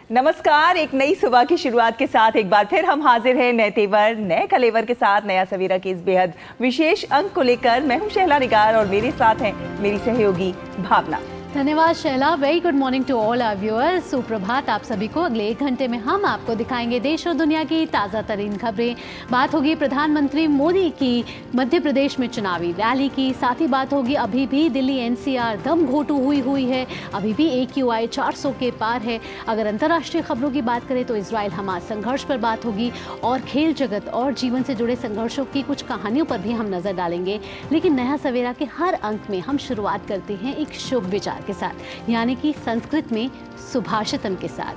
नमस्कार। एक नई सुबह की शुरुआत के साथ एक बार फिर हम हाजिर हैं नए तेवर नए कलेवर के साथ नया सवेरा के इस बेहद विशेष अंक को लेकर। मैं हूं शहला निगार और मेरे साथ हैं मेरी सहयोगी भावना। धन्यवाद Shaila. Very good morning to all our viewers. सुप्रभात आप सभी को। अगले 1 घंटे में हम आपको दिखाएंगे देश और दुनिया की ताज़ा तरीन खबरें। बात होगी प्रधानमंत्री मोदी की मध्य प्रदेश में चुनावी रैली की। साथ ही बात होगी अभी भी दिल्ली एनसीआर दम घोटू हुई है, अभी भी AQI 400 के पार है। अगर अंतर्राष्ट्रीय खबरों की बात करें तो इजराइल हमास संघर्ष पर बात होगी और खेल जगत और जीवन से जुड़े संघर्षों की कुछ कहानियों पर भी हम नजर डालेंगे। लेकिन नया सवेरा के हर अंक में हम शुरुआत करते हैं एक शुभ विचार के साथ, यानी कि संस्कृत में सुभाषितम के साथ।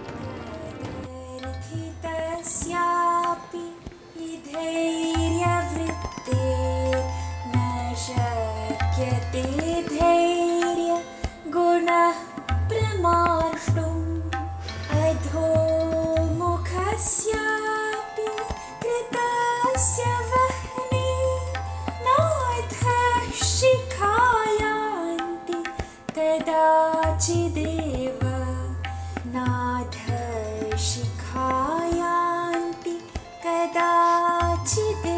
कदाचिदेव नाथ शिखायान्ति कदाचिदेव।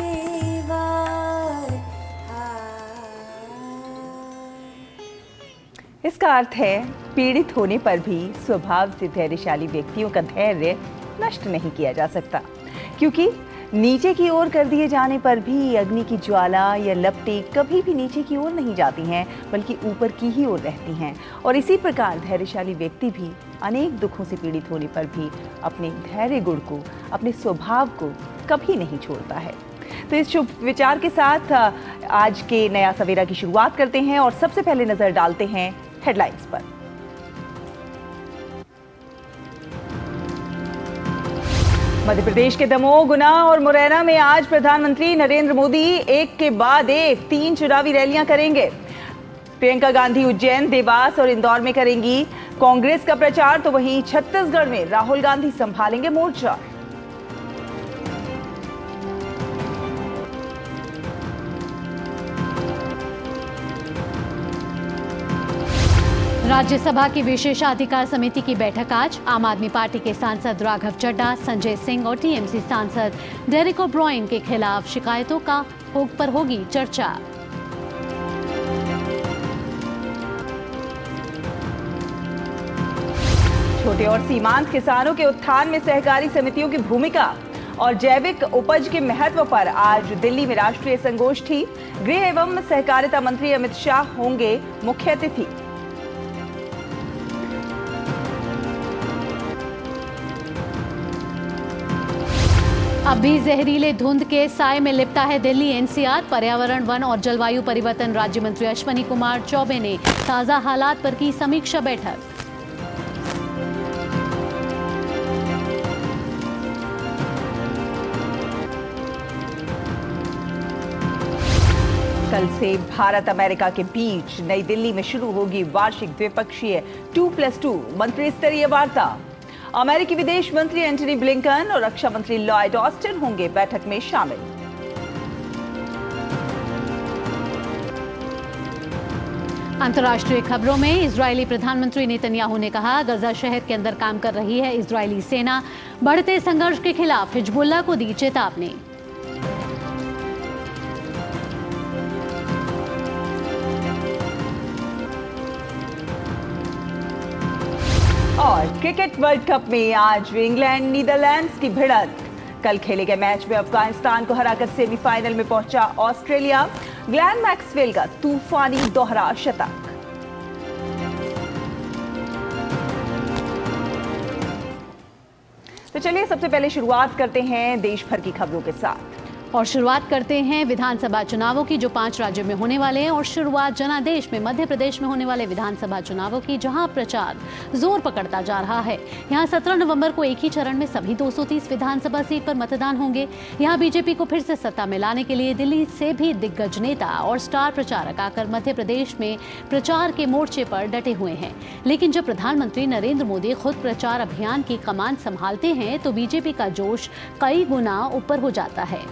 इसका अर्थ है पीड़ित होने पर भी स्वभाव से धैर्यशाली व्यक्तियों का धैर्य नष्ट नहीं किया जा सकता, क्योंकि नीचे की ओर कर दिए जाने पर भी अग्नि की ज्वाला या लपटें कभी भी नीचे की ओर नहीं जाती हैं, बल्कि ऊपर की ही ओर रहती हैं। और इसी प्रकार धैर्यशाली व्यक्ति भी अनेक दुखों से पीड़ित होने पर भी अपने धैर्य गुण को, अपने स्वभाव को कभी नहीं छोड़ता है। तो इस शुभ विचार के साथ आज के नया सवेरा की शुरुआत करते हैं और सबसे पहले नजर डालते हैं हेडलाइंस पर। मध्य प्रदेश के दमोह, गुना और मुरैना में आज प्रधानमंत्री नरेंद्र मोदी एक के बाद एक 3 चुनावी रैलियां करेंगे। प्रियंका गांधी उज्जैन, देवास और इंदौर में करेंगी कांग्रेस का प्रचार, तो वहीं छत्तीसगढ़ में राहुल गांधी संभालेंगे मोर्चा। राज्यसभा की विशेषाधिकार समिति की बैठक आज। आम आदमी पार्टी के सांसद राघव चड्ढा, संजय सिंह और TMC सांसद डेरेक ओब्रायन के खिलाफ शिकायतों पर होगी चर्चा। छोटे और सीमांत किसानों के उत्थान में सहकारी समितियों की भूमिका और जैविक उपज के महत्व पर आज दिल्ली में राष्ट्रीय संगोष्ठी। गृह एवं सहकारिता मंत्री अमित शाह होंगे मुख्य अतिथि। अब भी जहरीले धुंध के साए में लिपटा है दिल्ली एनसीआर। पर्यावरण, वन और जलवायु परिवर्तन राज्य मंत्री अश्विनी कुमार चौबे ने ताजा हालात पर की समीक्षा बैठक। कल से भारत अमेरिका के बीच नई दिल्ली में शुरू होगी वार्षिक द्विपक्षीय 2+2 मंत्री स्तरीय वार्ता। अमेरिकी विदेश मंत्री एंटनी ब्लिंकन और रक्षा मंत्री लॉयड ऑस्टिन होंगे बैठक में शामिल। अंतर्राष्ट्रीय खबरों में इजरायली प्रधानमंत्री नेतन्याहू ने कहा, गजा शहर के अंदर काम कर रही है इजरायली सेना। बढ़ते संघर्ष के खिलाफ हिजबुल्लाह को दी चेतावनी। और क्रिकेट वर्ल्ड कप में आज इंग्लैंड नीदरलैंड्स की भिड़ंत। कल खेले गए मैच में अफगानिस्तान को हराकर सेमीफाइनल में पहुंचा ऑस्ट्रेलिया। ग्लेन मैक्सवेल का तूफानी दोहरा शतक। तो चलिए सबसे पहले शुरुआत करते हैं देश भर की खबरों के साथ और शुरुआत करते हैं विधानसभा चुनावों की, जो 5 राज्यों में होने वाले हैं। और शुरुआत जनादेश में मध्य प्रदेश में होने वाले विधानसभा चुनावों की, जहां प्रचार जोर पकड़ता जा रहा है। यहां 17 नवंबर को एक ही चरण में सभी 230 विधानसभा सीट पर मतदान होंगे। यहां बीजेपी को फिर से सत्ता में लाने के लिए दिल्ली से भी दिग्गज नेता और स्टार प्रचारक आकर मध्य प्रदेश में प्रचार के मोर्चे पर डटे हुए हैं। लेकिन जब प्रधानमंत्री नरेंद्र मोदी खुद प्रचार अभियान की कमान संभालते हैं तो बीजेपी का जोश कई गुना ऊपर हो जाता है।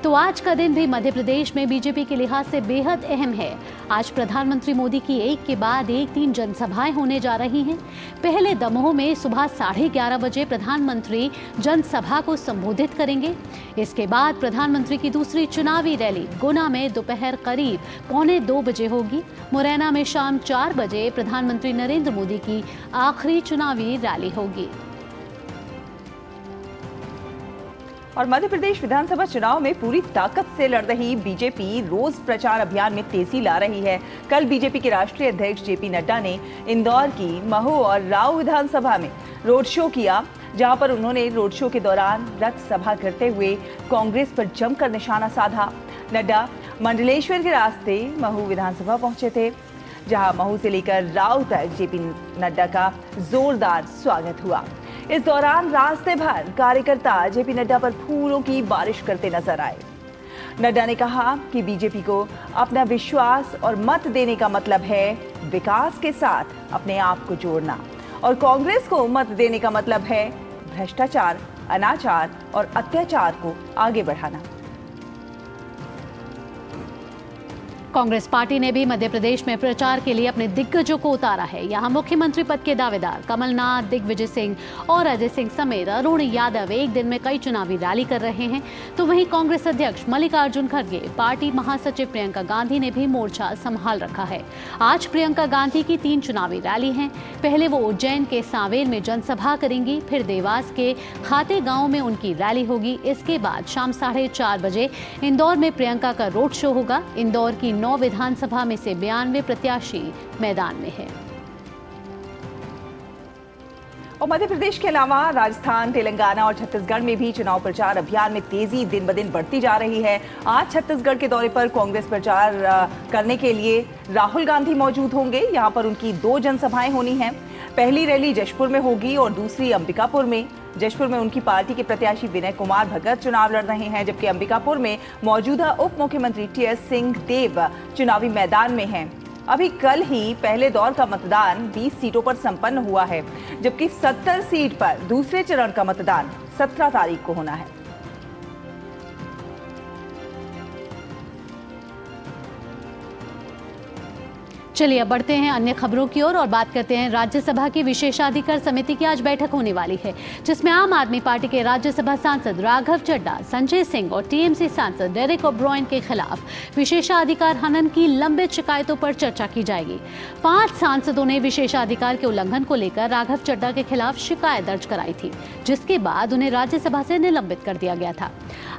तो आज का दिन भी मध्य प्रदेश में बीजेपी के लिहाज से बेहद अहम है। आज प्रधानमंत्री मोदी की एक के बाद एक 3 जनसभाएं होने जा रही हैं। पहले दमोह में सुबह 11:30 बजे प्रधानमंत्री जनसभा को संबोधित करेंगे। इसके बाद प्रधानमंत्री की दूसरी चुनावी रैली गुना में दोपहर करीब 1:45 बजे होगी। मुरैना में शाम 4 बजे प्रधानमंत्री नरेंद्र मोदी की आखिरी चुनावी रैली होगी। और मध्य प्रदेश विधानसभा चुनाव में पूरी ताकत से लड़ रही बीजेपी रोज प्रचार अभियान में तेजी ला रही है। कल बीजेपी के राष्ट्रीय अध्यक्ष जेपी नड्डा ने इंदौर की महू और राव विधानसभा में रोड शो किया, जहां पर उन्होंने रोड शो के दौरान रथ सभा करते हुए कांग्रेस पर जमकर निशाना साधा। नड्डा मंडलेश्वर के रास्ते महू विधानसभा पहुंचे थे, जहां महू से लेकर राव तक जेपी नड्डा का जोरदार स्वागत हुआ। इस दौरान रास्ते भर कार्यकर्ता जेपी नड्डा पर फूलों की बारिश करते नजर आए। नड्डा ने कहा कि बीजेपी को अपना विश्वास और मत देने का मतलब है विकास के साथ अपने आप को जोड़ना, और कांग्रेस को मत देने का मतलब है भ्रष्टाचार, अनाचार और अत्याचार को आगे बढ़ाना। कांग्रेस पार्टी ने भी मध्य प्रदेश में प्रचार के लिए अपने दिग्गजों को उतारा है। यहां मुख्यमंत्री पद के दावेदार कमलनाथ, दिग्विजय सिंह और अजय सिंह समेत अरुण यादव एक दिन में कई चुनावी रैली कर रहे हैं। तो वहीं कांग्रेस अध्यक्ष मल्लिकार्जुन खड़गे, पार्टी महासचिव प्रियंका गांधी ने भी मोर्चा संभाल रखा है। आज प्रियंका गांधी की 3 चुनावी रैली हैं। पहले वो उज्जैन के सांवेर में जनसभा करेंगी, फिर देवास के खाते गांव में उनकी रैली होगी। इसके बाद शाम 4:30 बजे इंदौर में प्रियंका का रोड शो होगा। इंदौर की 9 विधानसभा में से 92 प्रत्याशी मैदान में है। और मध्य प्रदेश के अलावा राजस्थान, तेलंगाना और छत्तीसगढ़ में भी चुनाव प्रचार अभियान में तेजी दिन ब दिन बढ़ती जा रही है। आज छत्तीसगढ़ के दौरे पर कांग्रेस प्रचार करने के लिए राहुल गांधी मौजूद होंगे। यहां पर उनकी 2 जनसभाएं होनी हैं। पहली रैली जशपुर में होगी और दूसरी अंबिकापुर में। जशपुर में उनकी पार्टी के प्रत्याशी विनय कुमार भगत चुनाव लड़ रहे हैं, जबकि अंबिकापुर में मौजूदा उप मुख्यमंत्री टीएस सिंहदेव चुनावी मैदान में हैं। अभी कल ही पहले दौर का मतदान 20 सीटों पर संपन्न हुआ है, जबकि 70 सीट पर दूसरे चरण का मतदान 17 तारीख को होना है। चलिए अब बढ़ते हैं अन्य खबरों की ओर और बात करते हैं राज्यसभा की विशेषाधिकार समिति की आज बैठक होने वाली है, जिसमें आम आदमी पार्टी के राज्यसभा सांसद राघव चड्ढा, संजय सिंह और टीएमसी सांसद डेरेक ओब्रायन के खिलाफ विशेषाधिकार हनन की लंबित शिकायतों पर चर्चा की जाएगी। 5 सांसदों ने विशेषाधिकार के उल्लंघन को लेकर राघव चड्ढा के खिलाफ शिकायत दर्ज कराई थी, जिसके बाद उन्हें राज्यसभा से निलंबित कर दिया गया था।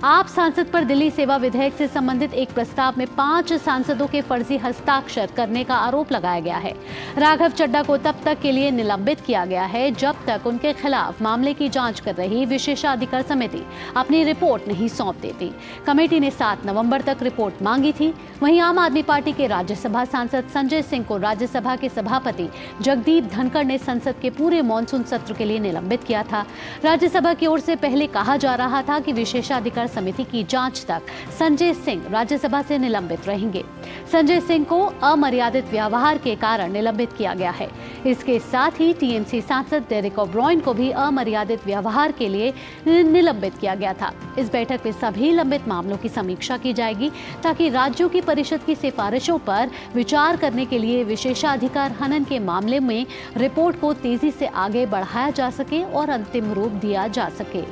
आप सांसद पर दिल्ली सेवा विधेयक से संबंधित एक प्रस्ताव में 5 सांसदों के फर्जी हस्ताक्षर करने का आरोप लगाया गया है। राघव चड्ढा को तब तक के लिए निलंबित किया गया है जब तक उनके खिलाफ मामले की जांच कर रही विशेषाधिकार समिति अपनी रिपोर्ट नहीं सौंप देती। कमेटी ने 7 नवंबर तक रिपोर्ट मांगी थी। वहीं आम आदमी पार्टी के राज्यसभा सांसद संजय सिंह को राज्यसभा के सभापति जगदीप धनखड़ ने संसद के पूरे मॉनसून सत्र के लिए निलंबित किया था। राज्यसभा की ओर से पहले कहा जा रहा था कि विशेषाधिकार समिति की जांच तक संजय सिंह राज्यसभा से निलंबित रहेंगे। संजय सिंह को अमर्यादित व्यवहार के कारण निलंबित किया गया है। इसके साथ ही टीएमसी सांसद डेरेक ओब्रायन को भी अमर्यादित व्यवहार के लिए निलंबित किया गया था। इस बैठक में सभी लंबित मामलों की समीक्षा की जाएगी, ताकि राज्यों की परिषद की सिफारिशों पर विचार करने के लिए विशेषाधिकार हनन के मामले में रिपोर्ट को तेजी से आगे बढ़ाया जा सके और अंतिम रूप दिया जा सके।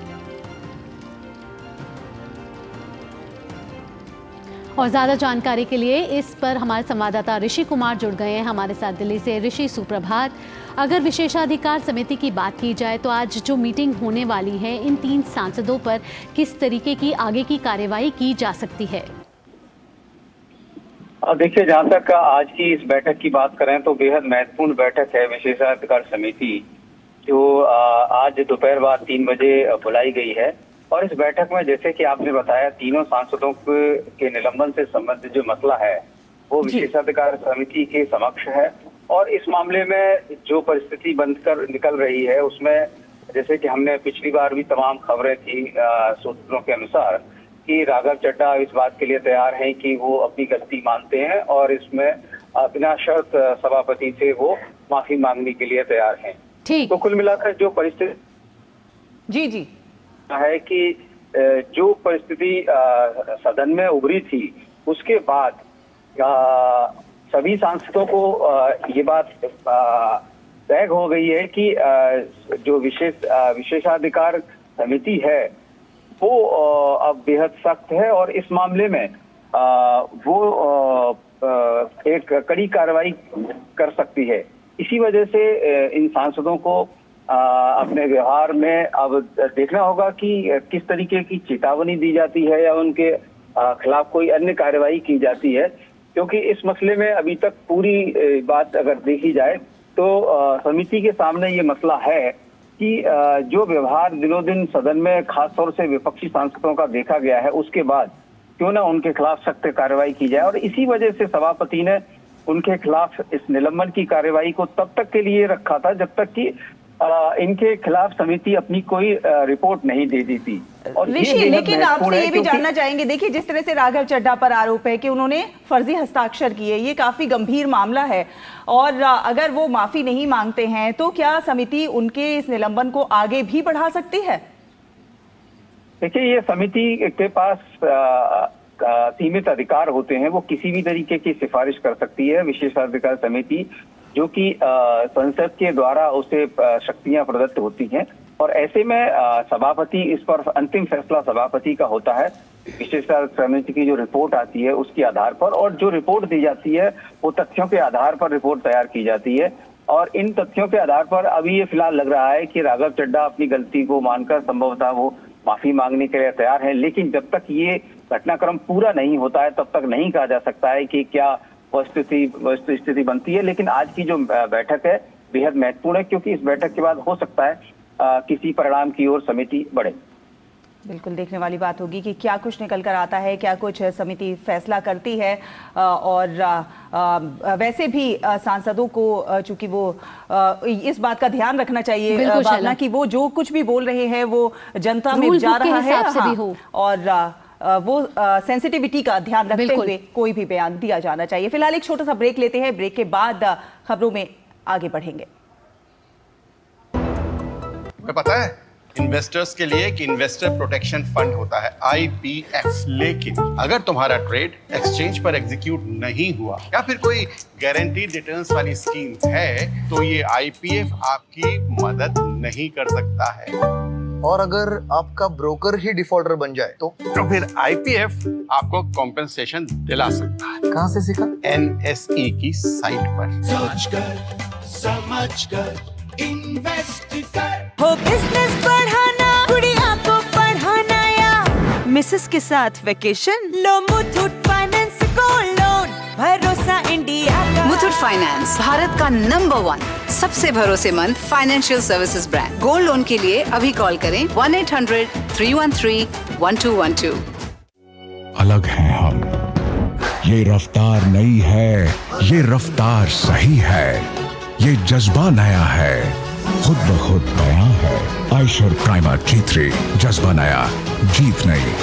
और ज्यादा जानकारी के लिए इस पर हमारे संवाददाता ऋषि कुमार जुड़ गए हैं हमारे साथ दिल्ली से। ऋषि, सुप्रभात। अगर विशेषाधिकार समिति की बात की जाए तो आज जो मीटिंग होने वाली है, इन 3 सांसदों पर किस तरीके की आगे की कार्यवाही की जा सकती है? देखिए, जहाँ तक आज की इस बैठक की बात करें तो बेहद महत्वपूर्ण बैठक है विशेषाधिकार समिति, जो आज दोपहर बाद 3 बजे बुलाई गई है। और इस बैठक में जैसे कि आपने बताया, तीनों सांसदों के निलंबन से संबंधित जो मसला है वो विशेषाधिकार समिति के समक्ष है। और इस मामले में जो परिस्थिति बनकर निकल रही है उसमें जैसे कि हमने पिछली बार भी तमाम खबरें थी सूत्रों के अनुसार कि राघव चड्ढा इस बात के लिए तैयार हैं कि वो अपनी गलती मानते हैं और इसमें बिना शर्त सभापति से वो माफी मांगने के लिए तैयार हैं। ठीक। तो कुल मिलाकर जो परिस्थिति जी है कि जो परिस्थिति सदन में उभरी थी उसके बाद सभी सांसदों को ये बात तय हो गई है कि जो विशेषाधिकार समिति है वो अब बेहद सख्त है और इस मामले में वो एक कड़ी कार्रवाई कर सकती है। इसी वजह से इन सांसदों को अपने व्यवहार में अब देखना होगा कि किस तरीके की चेतावनी दी जाती है या उनके खिलाफ कोई अन्य कार्रवाई की जाती है, क्योंकि इस मसले में अभी तक पूरी बात अगर देखी जाए तो समिति के सामने ये मसला है कि जो व्यवहार दिनों दिन सदन में खासतौर से विपक्षी सांसदों का देखा गया है, उसके बाद क्यों ना उनके खिलाफ सख्त कार्रवाई की जाए। और इसी वजह से सभापति ने उनके खिलाफ इस निलंबन की कार्रवाई को तब तक के लिए रखा था जब तक कि इनके खिलाफ समिति अपनी कोई रिपोर्ट नहीं दे दी थी। और ऋषि, लेकिन आपसे ये भी जानना चाहेंगे, देखिए जिस तरह से राघव चड्ढा पर आरोप है कि उन्होंने फर्जी हस्ताक्षर किए, ये काफी गंभीर मामला है और अगर वो माफी नहीं मांगते हैं तो क्या समिति उनके इस निलंबन को आगे भी बढ़ा सकती है? देखिए, ये समिति के पास सीमित अधिकार होते हैं, वो किसी भी तरीके की सिफारिश कर सकती है। विशेषाधिकार समिति जो कि संसद के द्वारा उसे शक्तियां प्रदत्त होती हैं और ऐसे में सभापति इस पर अंतिम फैसला सभापति का होता है। विशेषाधिकार समिति की जो रिपोर्ट आती है उसके आधार पर, और जो रिपोर्ट दी जाती है वो तथ्यों के आधार पर रिपोर्ट तैयार की जाती है और इन तथ्यों के आधार पर अभी ये फिलहाल लग रहा है कि राघव चड्ढा अपनी गलती को मानकर संभवतः वो माफी मांगने के लिए तैयार है। लेकिन जब तक ये घटनाक्रम पूरा नहीं होता है तब तक नहीं कहा जा सकता है कि क्या वस्तुस्थिति बनती है। लेकिन आज की जो बैठक है बेहद महत्वपूर्ण है, क्योंकि इस बैठक के बाद हो सकता है किसी परिणाम की ओर समिति बढ़े। बिल्कुल देखने वाली बात होगी कि क्या कुछ निकल कर आता है, क्या कुछ समिति फैसला करती है। और वैसे भी सांसदों को चूंकि वो इस बात का ध्यान रखना चाहिए भावना कि वो जो कुछ भी बोल रहे हैं वो जनता में जा रहा है, हाँ, और वो सेंसिटिविटी का ध्यान रखते हुए कोई भी बयान दिया जाना चाहिए। फिलहाल एक छोटा सा ब्रेक लेते हैं, ब्रेक के बाद खबरों में आगे बढ़ेंगे। तुम्हें पता है इन्वेस्टर्स के लिए एक इन्वेस्टर प्रोटेक्शन फंड होता है IPF, लेकिन अगर तुम्हारा ट्रेड एक्सचेंज पर एग्जीक्यूट नहीं हुआ या फिर कोई गारंटीड रिटर्न्स वाली स्कीम है तो ये IPF आपकी मदद नहीं कर सकता है। और अगर आपका ब्रोकर ही डिफॉल्टर बन जाए तो फिर IPF आपको कॉम्पेंसेशन दिला सकता है। कहाँ से सीखा? NSE की साइट पर। सोचकर समझकर इन्वेस्ट कर। हो बिजनेस बढ़ाना, गुड़िया को पढ़ाना या मिसेस के साथ वेकेशन, लो मुथूट फाइनेंस गोल्ड लोन, भरोसा इंडिया का। मुथूट फाइनेंस भारत का नंबर 1 सबसे भरोसेमंद financial services brand. Gold loan के लिए अभी कॉल करें 1-800-313-1212। अलग हैं हम, ये रफ्तार नई है, ये रफ्तार सही है, ये जज्बा नया है, खुद ब खुद बयां है। आयशर प्राइमर G3, जज्बा नया, जीत नई।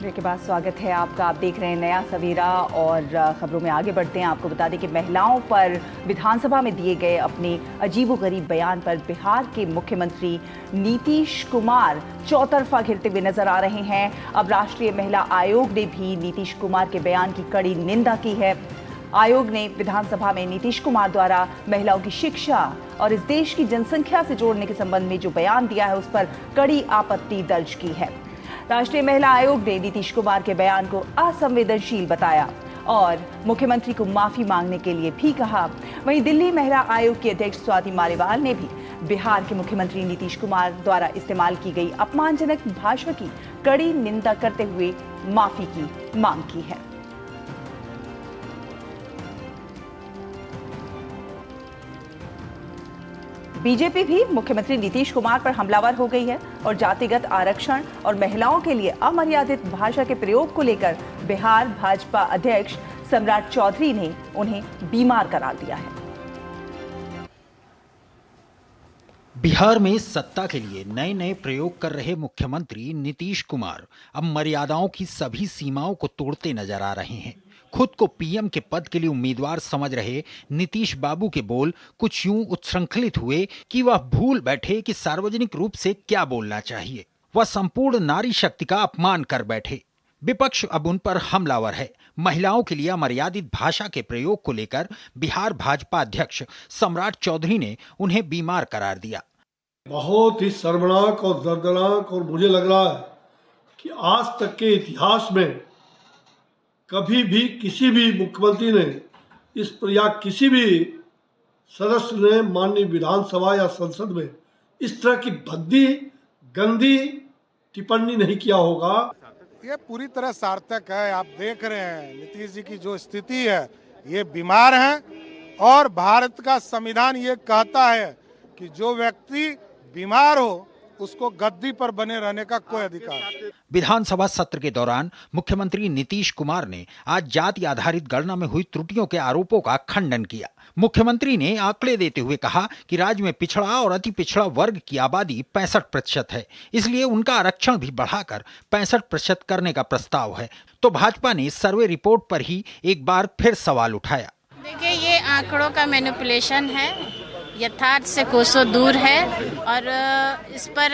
ब्रेक के बाद स्वागत है आपका। आप देख रहे हैं नया सवेरा और खबरों में आगे बढ़ते हैं। आपको बता दें कि महिलाओं पर विधानसभा में दिए गए अपने अजीबोगरीब बयान पर बिहार के मुख्यमंत्री नीतीश कुमार चौतरफा घिरते हुए नजर आ रहे हैं। अब राष्ट्रीय महिला आयोग ने भी नीतीश कुमार के बयान की कड़ी निंदा की है। आयोग ने विधानसभा में नीतीश कुमार द्वारा महिलाओं की शिक्षा और इस देश की जनसंख्या से जोड़ने के संबंध में जो बयान दिया है उस पर कड़ी आपत्ति दर्ज की है। राष्ट्रीय महिला आयोग ने नीतीश कुमार के बयान को असंवेदनशील बताया और मुख्यमंत्री को माफी मांगने के लिए भी कहा। वहीं दिल्ली महिला आयोग की अध्यक्ष स्वाति मालीवाल ने भी बिहार के मुख्यमंत्री नीतीश कुमार द्वारा इस्तेमाल की गई अपमानजनक भाषा की कड़ी निंदा करते हुए माफी की मांग की है। बीजेपी भी मुख्यमंत्री नीतीश कुमार पर हमलावर हो गई है और जातिगत आरक्षण और महिलाओं के लिए अमर्यादित भाषा के प्रयोग को लेकर बिहार भाजपा अध्यक्ष सम्राट चौधरी ने उन्हें बीमार करार दिया है। बिहार में सत्ता के लिए नए नए प्रयोग कर रहे मुख्यमंत्री नीतीश कुमार अब मर्यादाओं की सभी सीमाओं को तोड़ते नजर आ रहे हैं। खुद को पीएम के पद के लिए उम्मीदवार समझ रहे नीतीश बाबू के बोल कुछ यूं उच्छृंखलित हुए कि वह भूल बैठे कि सार्वजनिक रूप से क्या बोलना चाहिए। वह संपूर्ण नारी शक्ति का अपमान कर बैठे। विपक्ष अब उन पर हमलावर है। महिलाओं के लिए अमर्यादित भाषा के प्रयोग को लेकर बिहार भाजपा अध्यक्ष सम्राट चौधरी ने उन्हें बीमार करार दिया। बहुत ही शर्मनाक और दर्दनाक, और मुझे लग रहा है कि आज तक के इतिहास में कभी भी किसी भी मुख्यमंत्री ने इस पर या किसी भी सदस्य ने माननीय विधानसभा या संसद में इस तरह की भद्दी गंदी टिप्पणी नहीं किया होगा। ये पूरी तरह सार्थक है। आप देख रहे हैं नीतीश जी की जो स्थिति है, ये बीमार हैं और भारत का संविधान ये कहता है कि जो व्यक्ति बीमार हो उसको गद्दी पर बने रहने का कोई अधिकार। विधानसभा सत्र के दौरान मुख्यमंत्री नीतीश कुमार ने आज जाति आधारित गणना में हुई त्रुटियों के आरोपों का खंडन किया। मुख्यमंत्री ने आंकड़े देते हुए कहा कि राज्य में पिछड़ा और अति पिछड़ा वर्ग की आबादी 65% है, इसलिए उनका आरक्षण भी बढ़ाकर 65% करने का प्रस्ताव है। तो भाजपा ने सर्वे रिपोर्ट पर ही एक बार फिर सवाल उठाया। देखिए, ये आंकड़ों का मैनिपुलेशन है, यथार्थ से कोसों दूर है और इस पर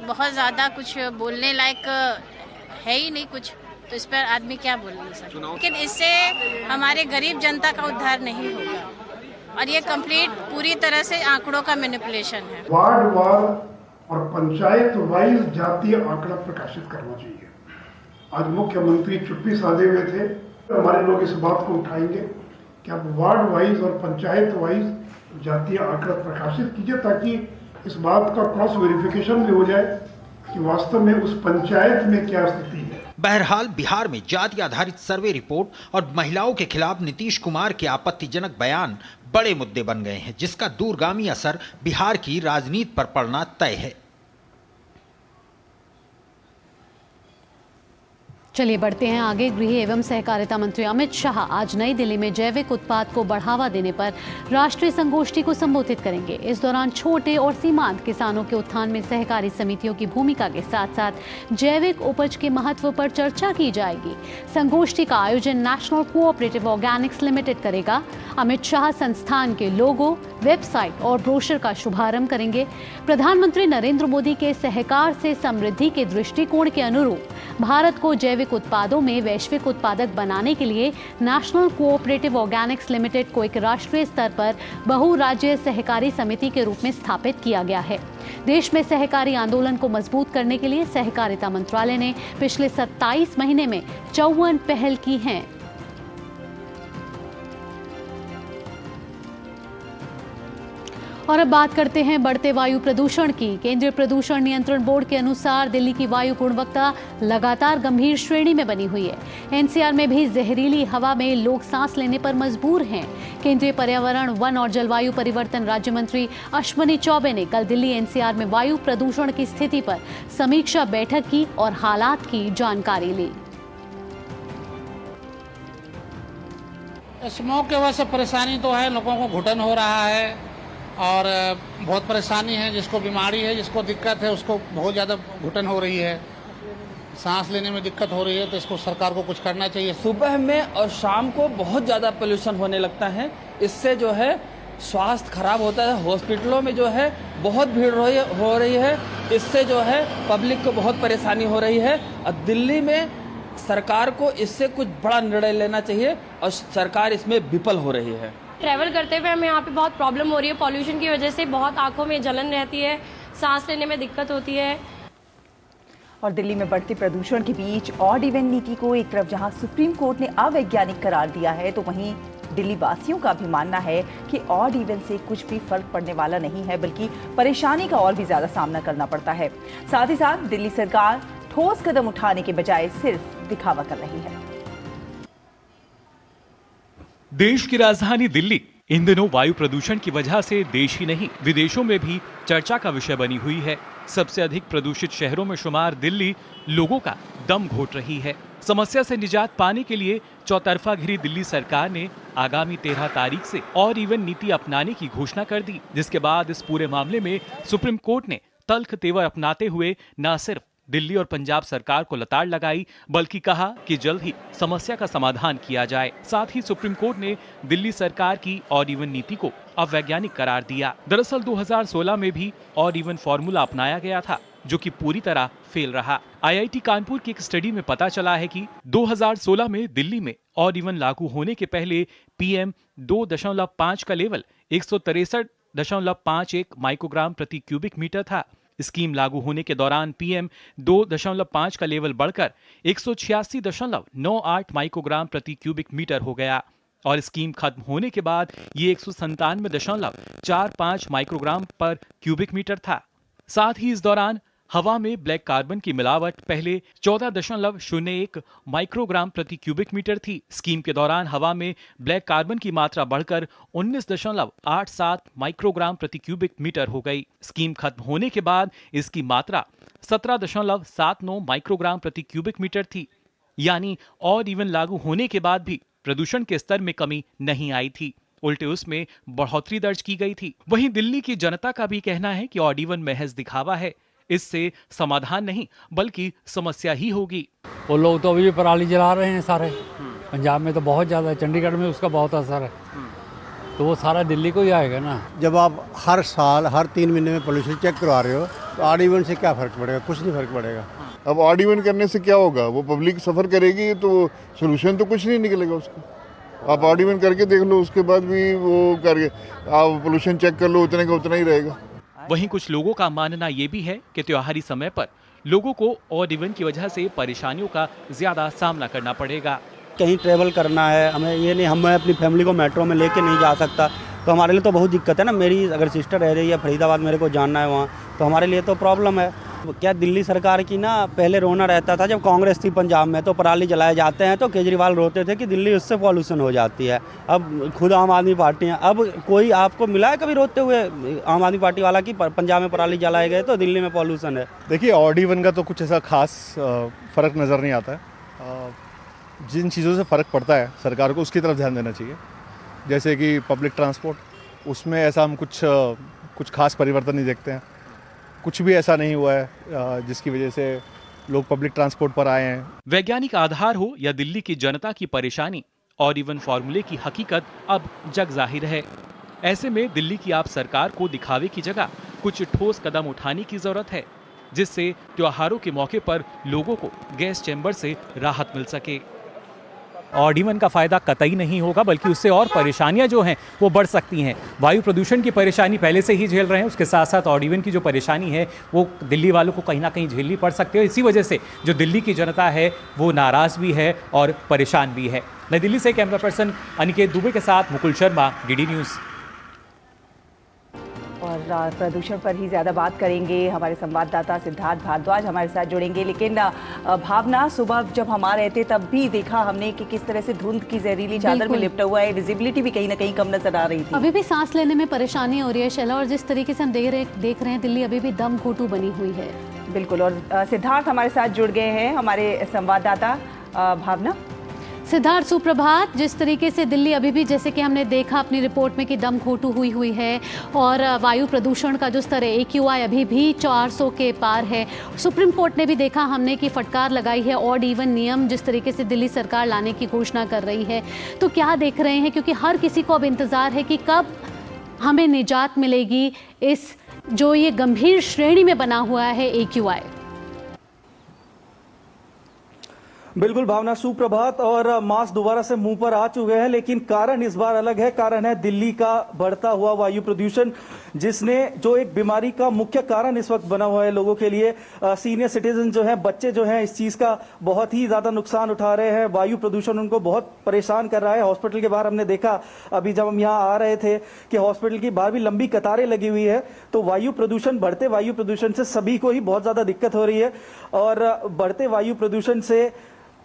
बहुत ज़्यादा कुछ बोलने लायक है ही नहीं कुछ, तो इस पर आदमी क्या बोल नहीं सकता। लेकिन इससे हमारे गरीब जनता का उद्धार नहीं होगा और ये कंप्लीट पूरी तरह से आंकड़ों का मैनिपुलेशन है। वार्ड वार और पंचायत वाइज जातीय आंकड़ा प्रकाशित करना चाहिए। आज मुख्यमंत्री चुप्पी साधे हुए थे, हमारे लोग इस बात को उठाएंगे कि आप वार्ड वाइज और पंचायत वाइज जातीय आंकड़ा प्रकाशित कीजिए, ताकि इस बात का क्रॉस वेरिफिकेशन भी हो जाए कि वास्तव में उस पंचायत में क्या स्थिति है। बहरहाल बिहार में जाति आधारित सर्वे रिपोर्ट और महिलाओं के खिलाफ नीतीश कुमार के आपत्तिजनक बयान बड़े मुद्दे बन गए हैं, जिसका दूरगामी असर बिहार की राजनीति पर पड़ना तय है। चलिए बढ़ते हैं आगे। गृह एवं सहकारिता मंत्री अमित शाह आज नई दिल्ली में जैविक उत्पाद को बढ़ावा देने पर राष्ट्रीय संगोष्ठी को संबोधित करेंगे। इस दौरान छोटे और सीमांत किसानों के उत्थान में सहकारी समितियों की भूमिका के साथ साथ जैविक उपज के महत्व पर चर्चा की जाएगी। संगोष्ठी का आयोजन नेशनल कोऑपरेटिव ऑर्गेनिक्स लिमिटेड करेगा। अमित शाह संस्थान के लोगो, वेबसाइट और ब्रोशर का शुभारंभ करेंगे। प्रधानमंत्री नरेंद्र मोदी के सहकार से समृद्धि के दृष्टिकोण के अनुरूप भारत को जैविक उत्पादों में वैश्विक उत्पादक बनाने के लिए नेशनल कोऑपरेटिव ऑर्गेनिक्स लिमिटेड को एक राष्ट्रीय स्तर पर बहुराज्यीय सहकारी समिति के रूप में स्थापित किया गया है। देश में सहकारी आंदोलन को मजबूत करने के लिए सहकारिता मंत्रालय ने पिछले 27 महीने में 54 पहल की हैं। और अब बात करते हैं बढ़ते वायु प्रदूषण की। केंद्रीय प्रदूषण नियंत्रण बोर्ड के अनुसार दिल्ली की वायु गुणवत्ता लगातार गंभीर श्रेणी में बनी हुई है। एनसीआर में भी जहरीली हवा में लोग सांस लेने पर मजबूर हैं। केंद्रीय पर्यावरण, वन और जलवायु परिवर्तन राज्य मंत्री अश्विनी चौबे ने कल दिल्ली एनसीआर में वायु प्रदूषण की स्थिति पर समीक्षा बैठक की और हालात की जानकारी ली। स्मोक की वजह से परेशानी तो है, लोगों को घुटन हो रहा है और बहुत परेशानी है। जिसको बीमारी है, जिसको दिक्कत है, उसको बहुत ज़्यादा घुटन हो रही है, सांस लेने में दिक्कत हो रही है। तो इसको सरकार को कुछ करना चाहिए। सुबह में और शाम को बहुत ज़्यादा पोल्यूशन होने लगता है, इससे जो है स्वास्थ्य खराब होता है। हॉस्पिटलों में जो है बहुत भीड़ हो रही है, इससे जो है पब्लिक को बहुत परेशानी हो रही है। और दिल्ली में सरकार को इससे कुछ बड़ा निर्णय लेना चाहिए और सरकार इसमें विफल हो रही है। ट्रैवल करते हुए हमें यहाँ पे बहुत प्रॉब्लम हो रही है। पॉल्यूशन की वजह से बहुत आंखों में जलन रहती है, सांस लेने में दिक्कत होती है। और दिल्ली में बढ़ते प्रदूषण के बीच ऑड इवन नीति को एक तरफ जहां सुप्रीम कोर्ट ने अवैज्ञानिक करार दिया है, तो वहीं दिल्ली वासियों का भी मानना है कि ऑड इवन से कुछ भी फर्क पड़ने वाला नहीं है, बल्कि परेशानी का और भी ज्यादा सामना करना पड़ता है। साथ ही साथ दिल्ली सरकार ठोस कदम उठाने के बजाय सिर्फ दिखावा कर रही है। देश की राजधानी दिल्ली इन दिनों वायु प्रदूषण की वजह से देश ही नहीं विदेशों में भी चर्चा का विषय बनी हुई है। सबसे अधिक प्रदूषित शहरों में शुमार दिल्ली लोगों का दम घोट रही है। समस्या से निजात पाने के लिए चौतरफा घिरी दिल्ली सरकार ने आगामी 13 तारीख से ऑड इवन नीति अपनाने की घोषणा कर दी, जिसके बाद इस पूरे मामले में सुप्रीम कोर्ट ने तल्ख तेवर अपनाते हुए न सिर्फ दिल्ली और पंजाब सरकार को लताड़ लगाई, बल्कि कहा कि जल्द ही समस्या का समाधान किया जाए। साथ ही सुप्रीम कोर्ट ने दिल्ली सरकार की ऑड इवन नीति को अवैज्ञानिक करार दिया। दरअसल 2016 में भी ऑड इवन फॉर्मूला अपनाया गया था, जो कि पूरी तरह फेल रहा। IIT कानपुर की एक स्टडी में पता चला है कि 2016 में दिल्ली में ऑड इवन लागू होने के पहले PM 2.5 का लेवल 163.51 माइक्रोग्राम प्रति क्यूबिक मीटर था। स्कीम लागू होने के दौरान PM 2.5 का लेवल बढ़कर 186.98 माइक्रोग्राम प्रति क्यूबिक मीटर हो गया और स्कीम खत्म होने के बाद ये 197.45 माइक्रोग्राम पर क्यूबिक मीटर था। साथ ही इस दौरान हवा में ब्लैक कार्बन की मिलावट पहले 14.01 माइक्रोग्राम प्रति क्यूबिक मीटर थी। स्कीम के दौरान हवा में ब्लैक कार्बन की मात्रा बढ़कर 19.87 माइक्रोग्राम प्रति क्यूबिक मीटर हो गई। स्कीम खत्म होने के बाद इसकी मात्रा 17.79 माइक्रोग्राम प्रति क्यूबिक मीटर थी। यानी ऑड इवन लागू होने के बाद भी प्रदूषण के स्तर में कमी नहीं आई थी, उल्टे उसमें बढ़ोतरी दर्ज की गई थी। वहीं दिल्ली की जनता का भी कहना है कि ऑड इवन महज दिखावा है, इससे समाधान नहीं बल्कि समस्या ही होगी। वो लोग तो अभी भी पराली जला रहे हैं सारे। पंजाब में तो बहुत ज़्यादा है, चंडीगढ़ में उसका बहुत असर है, तो वो सारा दिल्ली को ही आएगा ना। जब आप हर साल हर 3 महीने में पोल्यूशन चेक करवा रहे हो तो ऑड इवन से क्या फ़र्क पड़ेगा? कुछ नहीं फ़र्क पड़ेगा। अब ऑड इवन करने से क्या होगा? वो पब्लिक सफ़र करेगी तो सोल्यूशन तो कुछ नहीं निकलेगा उसका। आप ऑड इवन करके देख लो, उसके बाद भी वो करके आप पोल्यूशन चेक कर लो, उतने का उतना ही रहेगा। वहीं कुछ लोगों का मानना ये भी है कि त्योहारी समय पर लोगों को ऑड इवन की वजह से परेशानियों का ज्यादा सामना करना पड़ेगा। कहीं ट्रेवल करना है हमें, ये नहीं हम अपनी फैमिली को मेट्रो में लेके नहीं जा सकता, तो हमारे लिए तो बहुत दिक्कत है ना। मेरी अगर सिस्टर रह रही है फरीदाबाद, मेरे को जाना है वहाँ, तो हमारे लिए तो प्रॉब्लम है। क्या दिल्ली सरकार की ना पहले रोना रहता था जब कांग्रेस थी पंजाब में, तो पराली जलाए जाते हैं तो केजरीवाल रोते थे कि दिल्ली उससे पॉल्यूशन हो जाती है। अब खुद आम आदमी पार्टी है, अब कोई आपको मिला है कभी रोते हुए आम आदमी पार्टी वाला कि पंजाब में पराली जलाए गए तो दिल्ली में पॉल्यूशन है? देखिए, ऑड इवन का तो कुछ ऐसा खास फ़र्क नज़र नहीं आता है। जिन चीज़ों से फ़र्क पड़ता है सरकार को उसकी तरफ ध्यान देना चाहिए, जैसे कि पब्लिक ट्रांसपोर्ट, उसमें ऐसा हम कुछ खास परिवर्तन नहीं देखते हैं। कुछ भी ऐसा नहीं हुआ है जिसकी वजह से लोग पब्लिक ट्रांसपोर्ट पर आए हैं। वैज्ञानिक आधार हो या दिल्ली की जनता की परेशानी, ऑड इवन फॉर्मूले की हकीकत अब जग जाहिर है। ऐसे में दिल्ली की आप सरकार को दिखावे की जगह कुछ ठोस कदम उठाने की जरूरत है, जिससे त्योहारों के मौके पर लोगों को गैस चैम्बर से राहत मिल सके। ऑड इवन का फायदा कतई नहीं होगा, बल्कि उससे और परेशानियां जो हैं वो बढ़ सकती हैं। वायु प्रदूषण की परेशानी पहले से ही झेल रहे हैं, उसके साथ साथ ऑड इवन की जो परेशानी है वो दिल्ली वालों को कहीं ना कहीं झेलनी पड़ सकती है। इसी वजह से जो दिल्ली की जनता है वो नाराज़ भी है और परेशान भी है। नई दिल्ली से कैमरा पर्सन अनिकेत दुबे के साथ मुकुल शर्मा, DD न्यूज़। और प्रदूषण पर ही ज़्यादा बात करेंगे, हमारे संवाददाता सिद्धार्थ भारद्वाज हमारे साथ जुड़ेंगे। लेकिन भावना, सुबह जब हम आ रहे थे तब भी देखा हमने कि किस तरह से धुंध की जहरीली चादर में लिपटा हुआ है, विजिबिलिटी भी कहीं ना कहीं कम नजर आ रही थी। अभी भी सांस लेने में परेशानी हो रही है शैला, और जिस तरीके से हम देख रहे हैं दिल्ली अभी भी दम घोटू बनी हुई है। बिल्कुल, और सिद्धार्थ हमारे साथ जुड़ गए हैं, हमारे संवाददाता। भावना। सिद्धार्थ, सुप्रभात। जिस तरीके से दिल्ली अभी भी, जैसे कि हमने देखा अपनी रिपोर्ट में, कि दम घोटू हुई है और वायु प्रदूषण का जो स्तर है AQI अभी भी 400 के पार है। सुप्रीम कोर्ट ने भी देखा हमने कि फटकार लगाई है ऑड इवन नियम जिस तरीके से दिल्ली सरकार लाने की घोषणा कर रही है। तो क्या देख रहे हैं, क्योंकि हर किसी को अब इंतज़ार है कि कब हमें निजात मिलेगी इस जो ये गंभीर श्रेणी में बना हुआ है AQI। बिल्कुल भावना, सुप्रभात। और मास्क दोबारा से मुंह पर आ चुके हैं, लेकिन कारण इस बार अलग है। कारण है दिल्ली का बढ़ता हुआ वायु प्रदूषण, जिसने जो एक बीमारी का मुख्य कारण इस वक्त बना हुआ है लोगों के लिए। सीनियर सिटीजन जो हैं, बच्चे जो हैं, इस चीज का बहुत ही ज्यादा नुकसान उठा रहे हैं। वायु प्रदूषण उनको बहुत परेशान कर रहा है। हॉस्पिटल के बाहर हमने देखा अभी जब हम यहाँ आ रहे थे कि हॉस्पिटल के बाहर भी लंबी कतारें लगी हुई है। तो वायु प्रदूषण, बढ़ते वायु प्रदूषण से सभी को ही बहुत ज्यादा दिक्कत हो रही है। और बढ़ते वायु प्रदूषण से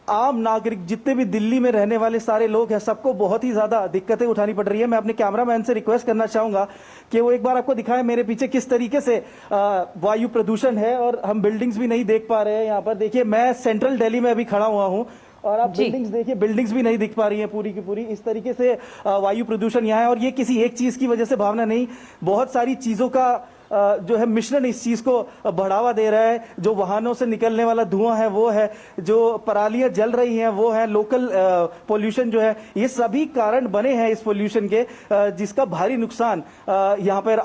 आम नागरिक, जितने भी दिल्ली में रहने वाले सारे लोग हैं, सबको बहुत ही ज्यादा दिक्कतें उठानी पड़ रही है। मैं अपने कैमरामैन से रिक्वेस्ट करना चाहूंगा कि वो एक बार आपको दिखाएं मेरे पीछे किस तरीके से वायु प्रदूषण है। और हम बिल्डिंग्स भी नहीं देख पा रहे हैं। यहाँ पर देखिए, मैं सेंट्रल दिल्ली में अभी खड़ा हुआ हूँ और आप बिल्डिंग्स देखिए, बिल्डिंग्स भी नहीं दिख पा रही हैं पूरी की पूरी। इस तरीके से वायु प्रदूषण यहाँ है। और ये किसी एक चीज की वजह से भावना नहीं, बहुत सारी चीजों का जो है मिश्रण इस चीज को बढ़ावा दे रहा है। जो वाहनों से निकलने वाला धुआं है वो है, जो परालियां जल रही हैं वो है, लोकल पोल्यूशन जो है, ये सभी कारण बने हैं इस पोल्यूशन के, जिसका भारी नुकसान यहाँ पर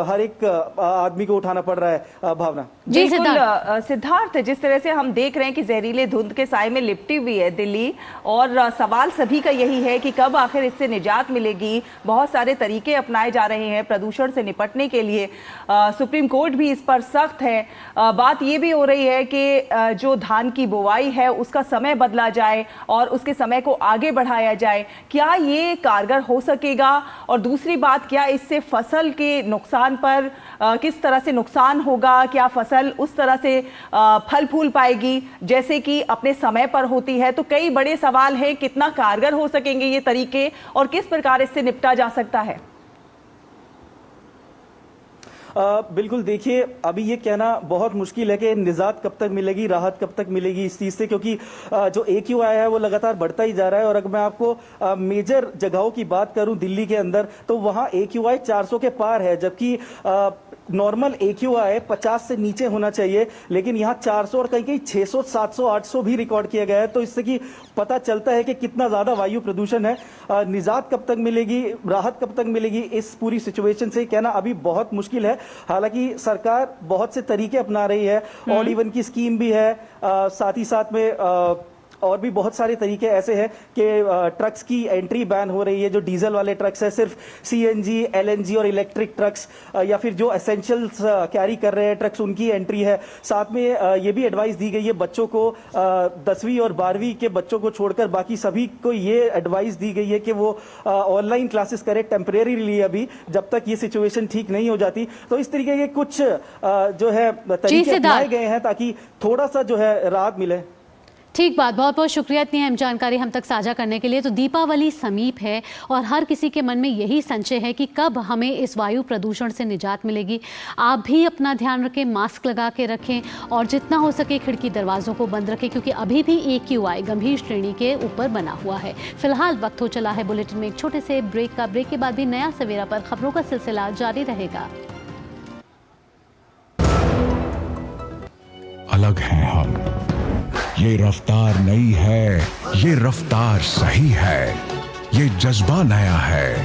हर एक आदमी को उठाना पड़ रहा है। भावना जी बिल्कुल सिद्धार्थ, जिस तरह से हम देख रहे हैं कि जहरीले धुंध के साए में लिपटी हुई है दिल्ली, और सवाल सभी का यही है कि कब आखिर इससे निजात मिलेगी। बहुत सारे तरीके अपनाए जा रहे हैं प्रदूषण से निपटने के लिए, सुप्रीम कोर्ट भी इस पर सख्त है। बात ये भी हो रही है कि जो धान की बुवाई है उसका समय बदला जाए और उसके समय को आगे बढ़ाया जाए। क्या ये कारगर हो सकेगा? और दूसरी बात, क्या इससे फसल के नुकसान पर किस तरह से नुकसान होगा? क्या फसल उस तरह से फल फूल पाएगी जैसे कि अपने समय पर होती है? तो कई बड़े सवाल हैं, कितना कारगर हो सकेंगे ये तरीके और किस प्रकार इससे निपटा जा सकता है? बिल्कुल, देखिए अभी ये कहना बहुत मुश्किल है कि निजात कब तक मिलेगी, राहत कब तक मिलेगी इस चीज से, क्योंकि जो AQI है वो लगातार बढ़ता ही जा रहा है। और अगर मैं आपको मेजर जगहों की बात करूं दिल्ली के अंदर, तो वहां AQI 400 के पार है, जबकि नॉर्मल AQI 50 से नीचे होना चाहिए, लेकिन यहाँ 400 और कहीं कहीं 600, 700, 800 भी रिकॉर्ड किया गया है। तो इससे कि पता चलता है कि कितना ज्यादा वायु प्रदूषण है। निजात कब तक मिलेगी, राहत कब तक मिलेगी इस पूरी सिचुएशन से कहना अभी बहुत मुश्किल है। हालांकि सरकार बहुत से तरीके अपना रही है, ऑड इवन की स्कीम भी है, साथ ही साथ में और भी बहुत सारे तरीके ऐसे हैं कि ट्रक्स की एंट्री बैन हो रही है। जो डीजल वाले ट्रक्स है, सिर्फ CNG, LNG और इलेक्ट्रिक ट्रक्स, या फिर जो एसेंशियल्स कैरी कर रहे हैं ट्रक्स, उनकी एंट्री है। साथ में ये भी एडवाइस दी गई है बच्चों को, 10वीं और 12वीं के बच्चों को छोड़कर बाकी सभी को ये एडवाइस दी गई है कि वो ऑनलाइन क्लासेस करें टेम्परेरीली, अभी जब तक ये सिचुएशन ठीक नहीं हो जाती। तो इस तरीके के कुछ जो है तरीके अपनाए गए हैं ताकि थोड़ा सा जो है राहत मिले। ठीक बात, बहुत बहुत शुक्रिया इतनी अहम जानकारी हम तक साझा करने के लिए। तो दीपावली समीप है और हर किसी के मन में यही संशय है कि कब हमें इस वायु प्रदूषण से निजात मिलेगी। आप भी अपना ध्यान रखें, मास्क लगा के रखें और जितना हो सके खिड़की दरवाज़ों को बंद रखें, क्योंकि अभी भी AQI गंभीर श्रेणी के ऊपर बना हुआ है। फिलहाल वक्त हो चला है बुलेटिन में एक छोटे से ब्रेक का। ब्रेक के बाद भी नया सवेरा पर खबरों का सिलसिला जारी रहेगा। अलग हैं हम, ये रफ्तार नई है, ये रफ्तार सही है, ये जज्बा नया है,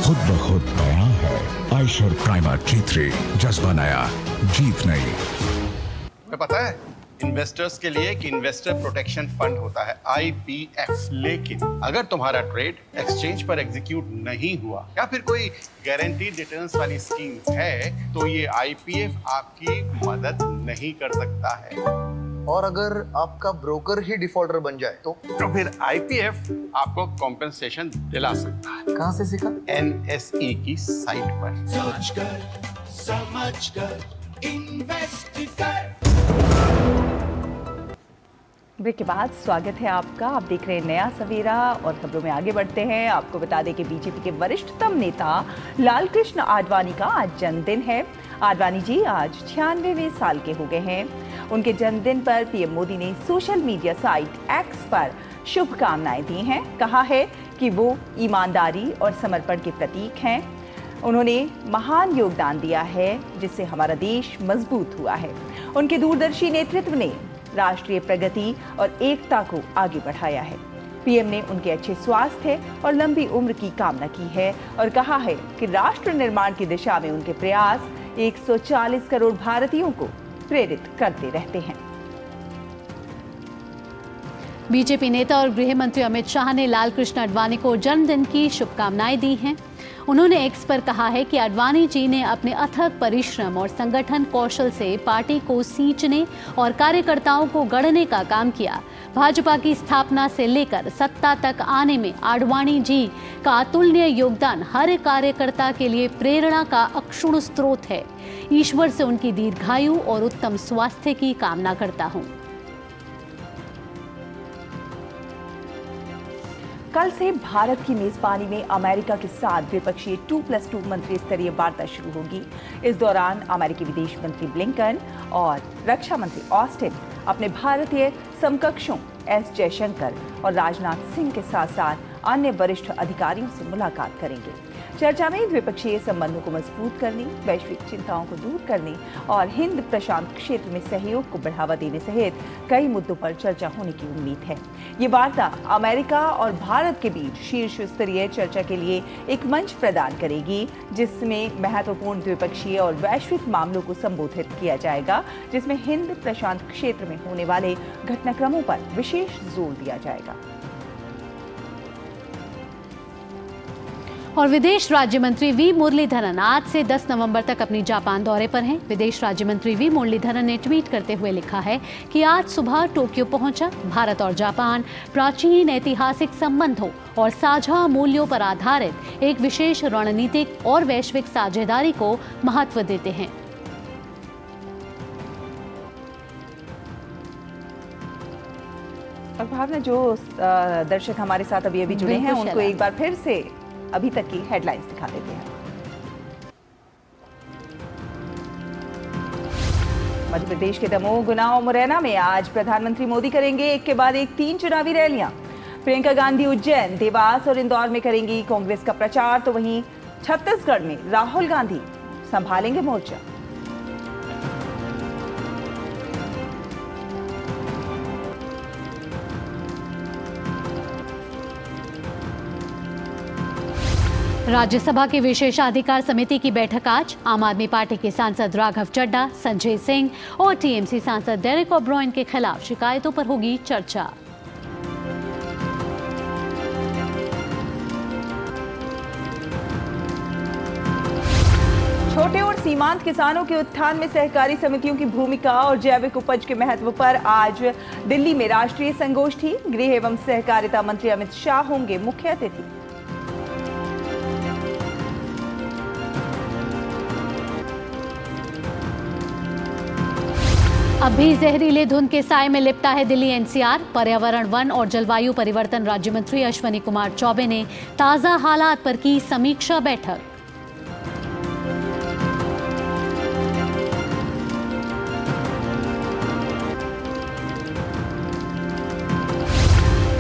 खुद ब खुद बयां है। आयशर प्राइमर G3, जज्बा नया, जीत नई। तुम्हें पता है इन्वेस्टर्स के लिए कि इन्वेस्टर प्रोटेक्शन फंड होता है IPF, लेकिन अगर तुम्हारा ट्रेड एक्सचेंज पर एग्जीक्यूट नहीं हुआ या फिर कोई गारंटीड रिटर्न्स वाली स्कीम है, तो ये IPF आपकी मदद नहीं कर सकता है। और अगर आपका ब्रोकर ही डिफॉल्टर बन जाए तो फिर IPF आपको कॉम्पेंसेशन दिला सकता है। कहां से सीखा? NSE की साइट पर। सोच कर समझ कर इन्वेस्ट कर। ब्रेक के बाद स्वागत है आपका। आप देख रहे हैं नया सवेरा और खबरों में आगे बढ़ते हैं। आपको बता दें कि बीजेपी के वरिष्ठतम नेता लालकृष्ण आडवाणी का आज जन्मदिन है। आडवाणी जी आज 96वें साल के हो गए हैं। उनके जन्मदिन पर पीएम मोदी ने सोशल मीडिया साइट X पर शुभकामनाएं दी हैं। कहा है कि वो ईमानदारी और समर्पण के प्रतीक हैं। उन्होंने महान योगदान दिया है जिससे हमारा देश मजबूत हुआ है। उनके दूरदर्शी नेतृत्व ने राष्ट्रीय प्रगति और एकता को आगे बढ़ाया है। पीएम ने उनके अच्छे स्वास्थ्य और लंबी उम्र की कामना की है और कहा है कि राष्ट्र निर्माण की दिशा में उनके प्रयास 140 करोड़ भारतीयों को प्रेरित करते रहते हैं। बीजेपी नेता और गृह मंत्री अमित शाह ने लालकृष्ण आडवाणी को जन्मदिन की शुभकामनाएं दी हैं। उन्होंने X पर कहा है कि आडवाणी जी ने अपने अथक परिश्रम और संगठन कौशल से पार्टी को सींचने और कार्यकर्ताओं को गढ़ने का काम किया। भाजपा की स्थापना से लेकर सत्ता तक आने में आडवाणी जी का अतुलनीय योगदान हर कार्यकर्ता के लिए प्रेरणा का अक्षुण्ण स्रोत है। ईश्वर से उनकी दीर्घायु और उत्तम स्वास्थ्य की कामना करता हूँ। कल से भारत की मेजबानी में अमेरिका के साथ द्विपक्षीय 2+2 मंत्री स्तरीय वार्ता शुरू होगी। इस दौरान अमेरिकी विदेश मंत्री ब्लिंकन और रक्षा मंत्री ऑस्टिन अपने भारतीय समकक्षों एस जयशंकर और राजनाथ सिंह के साथ साथ अन्य वरिष्ठ अधिकारियों से मुलाकात करेंगे। चर्चा में द्विपक्षीय संबंधों को मजबूत करने, वैश्विक चिंताओं को दूर करने और हिंद प्रशांत क्षेत्र में सहयोग को बढ़ावा देने सहित कई मुद्दों पर चर्चा होने की उम्मीद है। ये वार्ता अमेरिका और भारत के बीच शीर्ष स्तरीय चर्चा के लिए एक मंच प्रदान करेगी, जिसमें महत्वपूर्ण द्विपक्षीय और वैश्विक मामलों को संबोधित किया जाएगा, जिसमें हिंद प्रशांत क्षेत्र में होने वाले घटनाक्रमों पर विशेष जोर दिया जाएगा। और विदेश राज्य मंत्री वी मुरलीधरन आज से 10 नवंबर तक अपनी जापान दौरे पर हैं। विदेश राज्य मंत्री वी मुरलीधरन ने ट्वीट करते हुए लिखा है कि आज सुबह टोक्यो पहुंचा भारत और जापान प्राचीन ऐतिहासिक संबंधों और साझा मूल्यों पर आधारित एक विशेष रणनीतिक और वैश्विक साझेदारी को महत्व देते हैं। और भावना, जो दर्शक हमारे साथ अभी जुड़े हैं उनको एक बार फिर से अभी तक की हेडलाइंस दिखा देते हैं। मध्य प्रदेश के दमोह, गुना और मुरैना में आज प्रधानमंत्री मोदी करेंगे एक के बाद एक 3 चुनावी रैलियां। प्रियंका गांधी उज्जैन, देवास और इंदौर में करेंगी कांग्रेस का प्रचार, तो वहीं छत्तीसगढ़ में राहुल गांधी संभालेंगे मोर्चा। राज्यसभा की विशेषाधिकार समिति की बैठक आज। आम आदमी पार्टी के सांसद राघव चड्ढा, संजय सिंह और टीएमसी सांसद डेरेक ओब्रायन के खिलाफ शिकायतों पर होगी चर्चा। छोटे और सीमांत किसानों के उत्थान में सहकारी समितियों की भूमिका और जैविक उपज के महत्व पर आज दिल्ली में राष्ट्रीय संगोष्ठी। गृह एवं सहकारिता मंत्री अमित शाह होंगे मुख्य अतिथि। अब भी जहरीले धुंध के साए में लिपटा है दिल्ली एनसीआर। पर्यावरण, वन और जलवायु परिवर्तन राज्य मंत्री अश्विनी कुमार चौबे ने ताजा हालात पर की समीक्षा बैठक।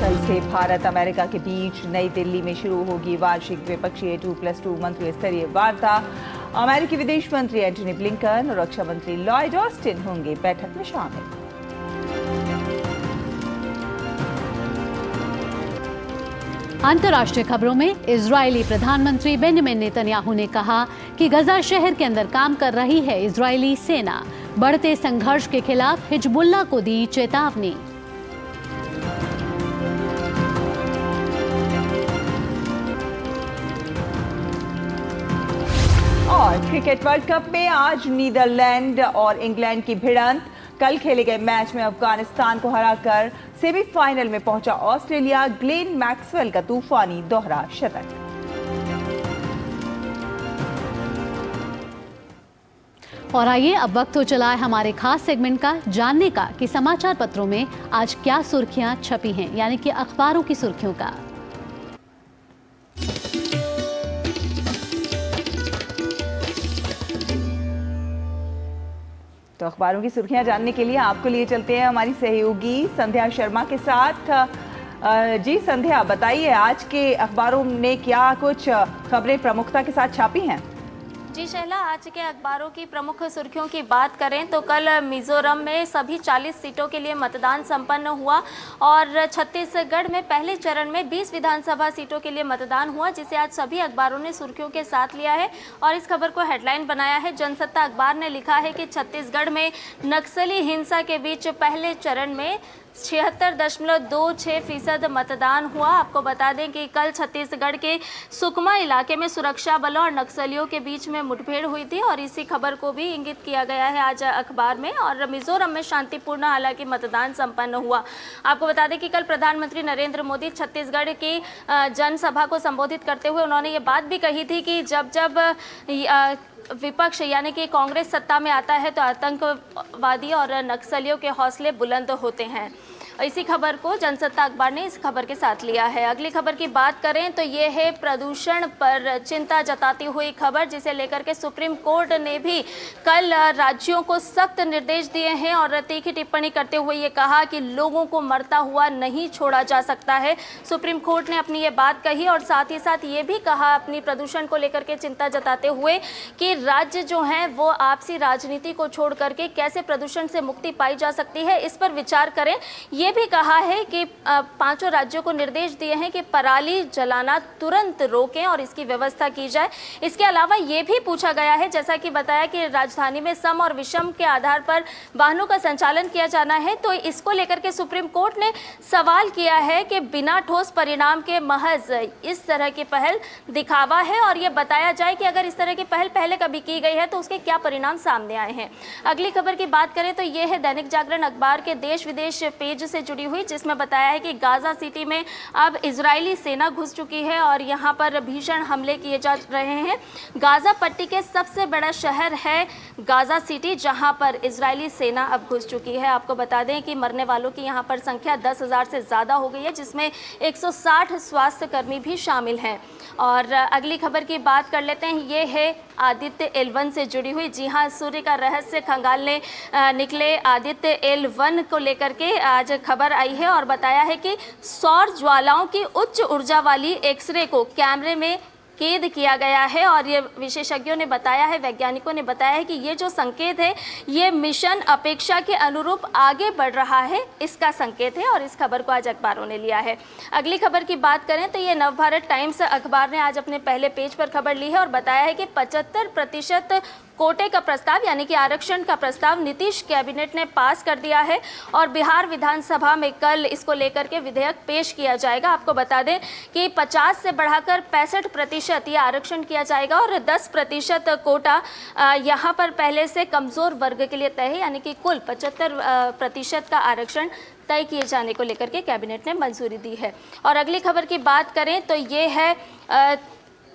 कल से भारत अमेरिका के बीच नई दिल्ली में शुरू होगी वार्षिक द्विपक्षीय 2+2 मंत्री स्तरीय वार्ता। अमेरिकी विदेश मंत्री एंटनी ब्लिंकन और रक्षा मंत्री लॉयड ऑस्टिन होंगे बैठक में शामिल। अंतर्राष्ट्रीय खबरों में इजरायली प्रधानमंत्री बेंजामिन नेतन्याहू ने कहा कि गजा शहर के अंदर काम कर रही है इजरायली सेना। बढ़ते संघर्ष के खिलाफ हिजबुल्लाह को दी चेतावनी। और क्रिकेट वर्ल्ड कप में आज नीदरलैंड और इंग्लैंड की भिड़ंत। कल खेले गए मैच में अफगानिस्तान को हराकर सेमीफाइनल में पहुंचा ऑस्ट्रेलिया। ग्लेन मैक्सवेल का तूफानी दोहरा शतक। और आइए अब वक्त हो चला है हमारे खास सेगमेंट का, जानने का कि समाचार पत्रों में आज क्या सुर्खियां छपी हैं, यानी कि अखबारों की सुर्खियों का। तो अखबारों की सुर्खियां जानने के लिए आपको लिए चलते हैं हमारी सहयोगी संध्या शर्मा के साथ। जी संध्या, बताइए आज के अखबारों ने क्या कुछ खबरें प्रमुखता के साथ छापी हैं? जी शैला, आज के अखबारों की प्रमुख सुर्खियों की बात करें तो कल मिजोरम में सभी 40 सीटों के लिए मतदान संपन्न हुआ और छत्तीसगढ़ में पहले चरण में 20 विधानसभा सीटों के लिए मतदान हुआ, जिसे आज सभी अखबारों ने सुर्खियों के साथ लिया है और इस खबर को हेडलाइन बनाया है। जनसत्ता अखबार ने लिखा है कि छत्तीसगढ़ में नक्सली हिंसा के बीच पहले चरण में 76.26% मतदान हुआ। आपको बता दें कि कल छत्तीसगढ़ के सुकमा इलाके में सुरक्षा बलों और नक्सलियों के बीच में मुठभेड़ हुई थी और इसी खबर को भी इंगित किया गया है आज अखबार में। और मिजोरम में शांतिपूर्ण हालांकि मतदान संपन्न हुआ। आपको बता दें कि कल प्रधानमंत्री नरेंद्र मोदी छत्तीसगढ़ की जनसभा को संबोधित करते हुए उन्होंने ये बात भी कही थी कि जब विपक्ष यानी कि कांग्रेस सत्ता में आता है तो आतंकवादी और नक्सलियों के हौसले बुलंद होते हैं। इसी खबर को जनसत्ता अखबार ने इस खबर के साथ लिया है। अगली खबर की बात करें तो ये है प्रदूषण पर चिंता जताती हुई खबर, जिसे लेकर के सुप्रीम कोर्ट ने भी कल राज्यों को सख्त निर्देश दिए हैं और तीखी टिप्पणी करते हुए ये कहा कि लोगों को मरता हुआ नहीं छोड़ा जा सकता है। सुप्रीम कोर्ट ने अपनी ये बात कही और साथ ही साथ ये भी कहा अपनी प्रदूषण को लेकर के चिंता जताते हुए कि राज्य जो हैं वो आपसी राजनीति को छोड़ करके कैसे प्रदूषण से मुक्ति पाई जा सकती है, इस पर विचार करें। ये भी कहा है कि 5 राज्यों को निर्देश दिए हैं कि पराली जलाना तुरंत रोकें और इसकी व्यवस्था की जाए। इसके अलावा ये भी पूछा गया है, जैसा कि बताया कि राजधानी में सम और विषम के आधार पर वाहनों का संचालन किया जाना है, तो इसको लेकर के सुप्रीम कोर्ट ने सवाल किया है कि बिना ठोस परिणाम के महज इस तरह की पहल दिखावा है और ये बताया जाए कि अगर इस तरह की पहल पहले कभी की गई है तो उसके क्या परिणाम सामने आए हैं। अगली खबर की बात करें तो ये है दैनिक जागरण अखबार के देश विदेश पेज से जुड़ी हुई, जिसमें बताया है कि गाजा सिटी में अब इजरायली सेना घुस चुकी है और यहाँ पर भीषण हमले किए जा रहे हैं। गाजा पट्टी के सबसे बड़ा शहर है गाजा सिटी, जहाँ पर इजरायली सेना अब घुस चुकी है। आपको बता दें कि मरने वालों की यहाँ पर संख्या 10,000 से ज़्यादा हो गई है, जिसमें 160 स्वास्थ्य कर्मी भी शामिल हैं। और अगली खबर की बात कर लेते हैं, ये है आदित्य L1 से जुड़ी हुई। जी हाँ, सूर्य का रहस्य खंगालने निकले आदित्य L1 को लेकर के आज खबर आई है और बताया है कि सौर ज्वालाओं की उच्च ऊर्जा वाली एक्सरे को कैमरे में कैद किया गया है और ये विशेषज्ञों ने बताया है, वैज्ञानिकों ने बताया है कि ये जो संकेत है ये मिशन अपेक्षा के अनुरूप आगे बढ़ रहा है, इसका संकेत है और इस खबर को आज अखबारों ने लिया है। अगली खबर की बात करें तो ये नवभारत टाइम्स अखबार ने आज अपने पहले पेज पर खबर ली है और बताया है कि 75% कोटे का प्रस्ताव यानी कि आरक्षण का प्रस्ताव नीतीश कैबिनेट ने पास कर दिया है और बिहार विधानसभा में कल इसको लेकर के विधेयक पेश किया जाएगा। आपको बता दें कि 50 से बढ़ाकर 65% ये आरक्षण किया जाएगा और 10% कोटा यहाँ पर पहले से कमज़ोर वर्ग के लिए तय है, यानी कि कुल 75% का आरक्षण तय किए जाने को लेकर के कैबिनेट ने मंजूरी दी है। और अगली खबर की बात करें तो ये है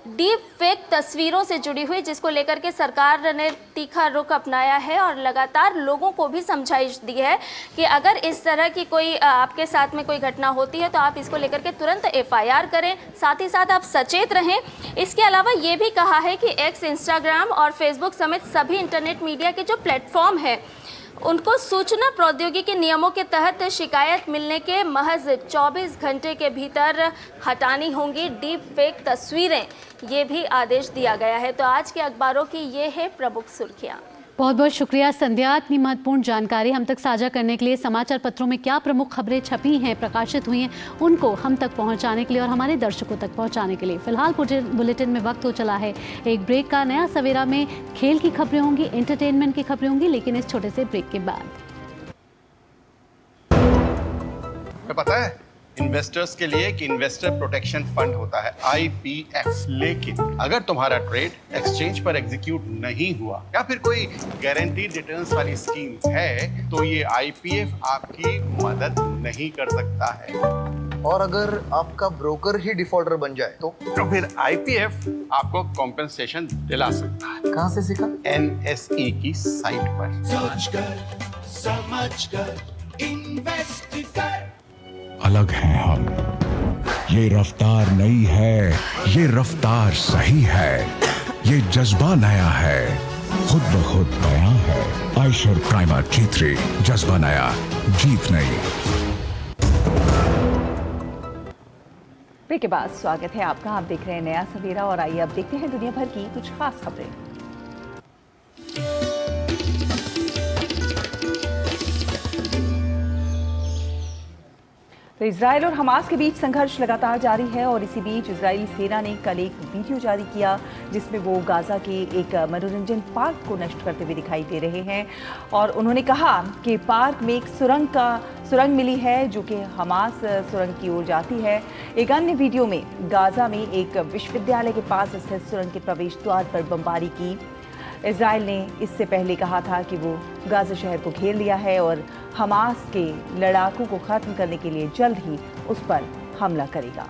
डीप फेक तस्वीरों से जुड़ी हुई, जिसको लेकर के सरकार ने तीखा रुख अपनाया है और लगातार लोगों को भी समझाइश दी है कि अगर इस तरह की कोई आपके साथ में कोई घटना होती है तो आप इसको लेकर के तुरंत FIR करें, साथ ही साथ आप सचेत रहें। इसके अलावा ये भी कहा है कि X, इंस्टाग्राम और फेसबुक समेत सभी इंटरनेट मीडिया के जो प्लेटफॉर्म है उनको सूचना प्रौद्योगिकी नियमों के तहत शिकायत मिलने के महज 24 घंटे के भीतर हटानी होंगी डीप फेक तस्वीरें, ये भी आदेश दिया गया है। तो आज के अखबारों की ये है प्रमुख सुर्खियां। बहुत बहुत शुक्रिया संध्या, इतनी महत्वपूर्ण जानकारी हम तक साझा करने के लिए। समाचार पत्रों में क्या प्रमुख खबरें छपी हैं, प्रकाशित हुई हैं, उनको हम तक पहुंचाने के लिए और हमारे दर्शकों तक पहुंचाने के लिए फिलहाल बुलेटिन में वक्त हो चला है एक ब्रेक का। नया सवेरा में खेल की खबरें होंगी, एंटरटेनमेंट की खबरें होंगी, लेकिन इस छोटे से ब्रेक के बाद। पता है इन्वेस्टर्स के लिए कि इन्वेस्टर प्रोटेक्शन फंड होता है IPF, लेकिन अगर तुम्हारा ट्रेड एक्सचेंज पर एग्जीक्यूट नहीं हुआ या फिर कोई गारंटीड रिटर्न्स वाली स्कीम है तो ये IPF आपकी मदद नहीं कर सकता है। और अगर आपका ब्रोकर ही डिफॉल्टर बन जाए तो फिर IPF आपको कॉम्पेंसेशन दिला सकता है। कहाँ से सीखा? NSE की साइट पर। सोचकर समझकर इन्वेस्ट कर। अलग हैं हम, ये रफ्तार नई है, ये रफ्तार सही है, ये जज्बा नया है, खुद ब खुद बयां है। आयशर प्राइमर G3, जज्बा नया, जीत नई। ब्रेक के बाद स्वागत है आपका। आप देख रहे हैं नया सवेरा और आइए अब देखते हैं दुनिया भर की कुछ खास खबरें। तो इजराइल और हमास के बीच संघर्ष लगातार जारी है और इसी बीच इजरायली सेना ने कल एक वीडियो जारी किया जिसमें वो गाजा के एक मनोरंजन पार्क को नष्ट करते हुए दिखाई दे रहे हैं और उन्होंने कहा कि पार्क में एक सुरंग मिली है जो कि हमास सुरंग की ओर जाती है। एक अन्य वीडियो में गाजा में एक विश्वविद्यालय के पास स्थित सुरंग के प्रवेश द्वार पर बमबारी की। इजराइल ने इससे पहले कहा था कि वो गाजा शहर को घेर लिया है और हमास के लड़ाकों को खत्म करने के लिए जल्द ही उस पर हमला करेगा।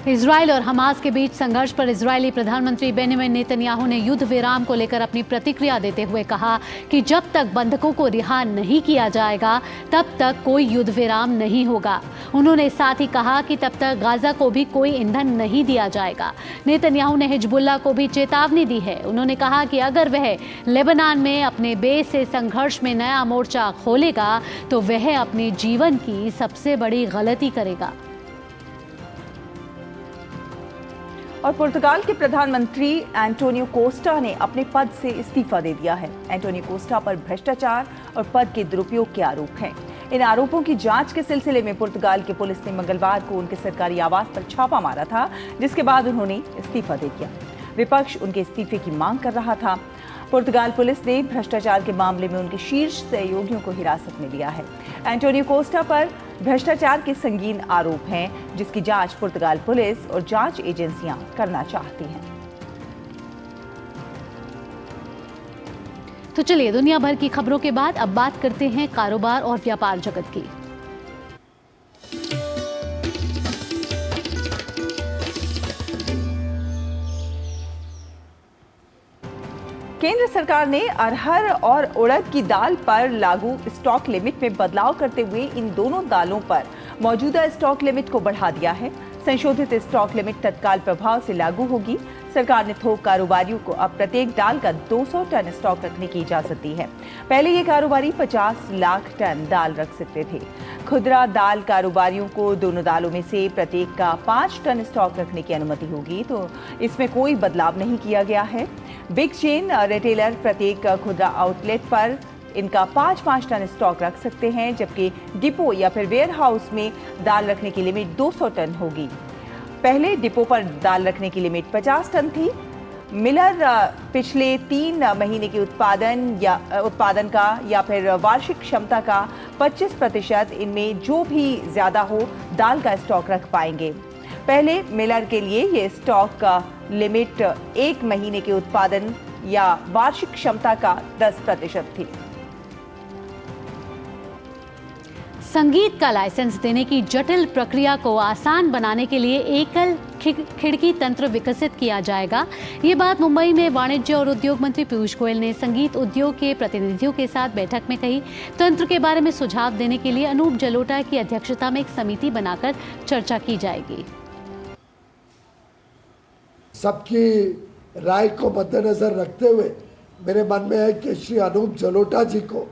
इजराइल और हमास के बीच संघर्ष पर इजरायली प्रधानमंत्री बेंजामिन नेतन्याहू ने युद्ध विराम को लेकर अपनी प्रतिक्रिया देते हुए कहा कि जब तक बंधकों को रिहा नहीं किया जाएगा तब तक कोई युद्ध विराम नहीं होगा। उन्होंने साथ ही कहा कि तब तक गाजा को भी कोई ईंधन नहीं दिया जाएगा। नेतन्याहू ने हिजबुल्लाह को भी चेतावनी दी है। उन्होंने कहा कि अगर वह लेबनान में अपने बेस से संघर्ष में नया मोर्चा खोलेगा तो वह अपने जीवन की सबसे बड़ी गलती करेगा। और पुर्तगाल के प्रधानमंत्री एंटोनियो कोस्टा ने अपने पद से इस्तीफा दे दिया है। एंटोनियो कोस्टा पर भ्रष्टाचार और पद के दुरुपयोग के आरोप हैं। इन आरोपों की जांच के सिलसिले में पुर्तगाल की पुलिस ने मंगलवार को उनके सरकारी आवास पर छापा मारा था, जिसके बाद उन्होंने इस्तीफा दे दिया। विपक्ष उनके इस्तीफे की मांग कर रहा था। पुर्तगाल पुलिस ने भ्रष्टाचार के मामले में उनके शीर्ष सहयोगियों को हिरासत में लिया है। एंटोनियो कोस्टा पर भ्रष्टाचार के संगीन आरोप हैं, जिसकी जांच पुर्तगाल पुलिस और जांच एजेंसियां करना चाहती हैं। तो चलिए दुनिया भर की खबरों के बाद अब बात करते हैं कारोबार और व्यापार जगत की। केंद्र सरकार ने अरहर और उड़द की दाल पर लागू स्टॉक लिमिट में बदलाव करते हुए इन दोनों दालों पर मौजूदा स्टॉक लिमिट को बढ़ा दिया है। संशोधित स्टॉक लिमिट तत्काल प्रभाव से लागू होगी। सरकार ने थोक कारोबारियों को अब प्रत्येक दाल का 200 टन स्टॉक रखने की इजाजत दी है। पहले ये कारोबारी 50 लाख टन दाल रख सकते थे। खुदरा दाल कारोबारियों को दोनों दालों में से प्रत्येक का 5 टन स्टॉक रखने की अनुमति होगी, तो इसमें कोई बदलाव नहीं किया गया है। बिग चेन रिटेलर प्रत्येक खुदरा आउटलेट पर इनका 5-5 टन स्टॉक रख सकते हैं, जबकि डिपो या फिर वेयर हाउस में दाल रखने की लिमिट 200 टन होगी। पहले डिपो पर दाल रखने की लिमिट 50 टन थी। मिलर पिछले 3 महीने के उत्पादन का या फिर वार्षिक क्षमता का 25% इनमें जो भी ज्यादा हो दाल का स्टॉक रख पाएंगे। पहले मिलर के लिए ये स्टॉक का लिमिट 1 महीने के उत्पादन या वार्षिक क्षमता का 10% थी। संगीत का लाइसेंस देने की जटिल प्रक्रिया को आसान बनाने के लिए एकल खिड़की तंत्र विकसित किया जाएगा। ये बात मुंबई में वाणिज्य और उद्योग मंत्री पीयूष गोयल ने संगीत उद्योग के प्रतिनिधियों के साथ बैठक में कही। तंत्र के बारे में सुझाव देने के लिए अनूप जलोटा की अध्यक्षता में एक समिति बनाकर चर्चा की जाएगी। सबकी राय को मद्देनजर रखते हुए मेरे मन में है कि श्री अनूप जलोटा जी को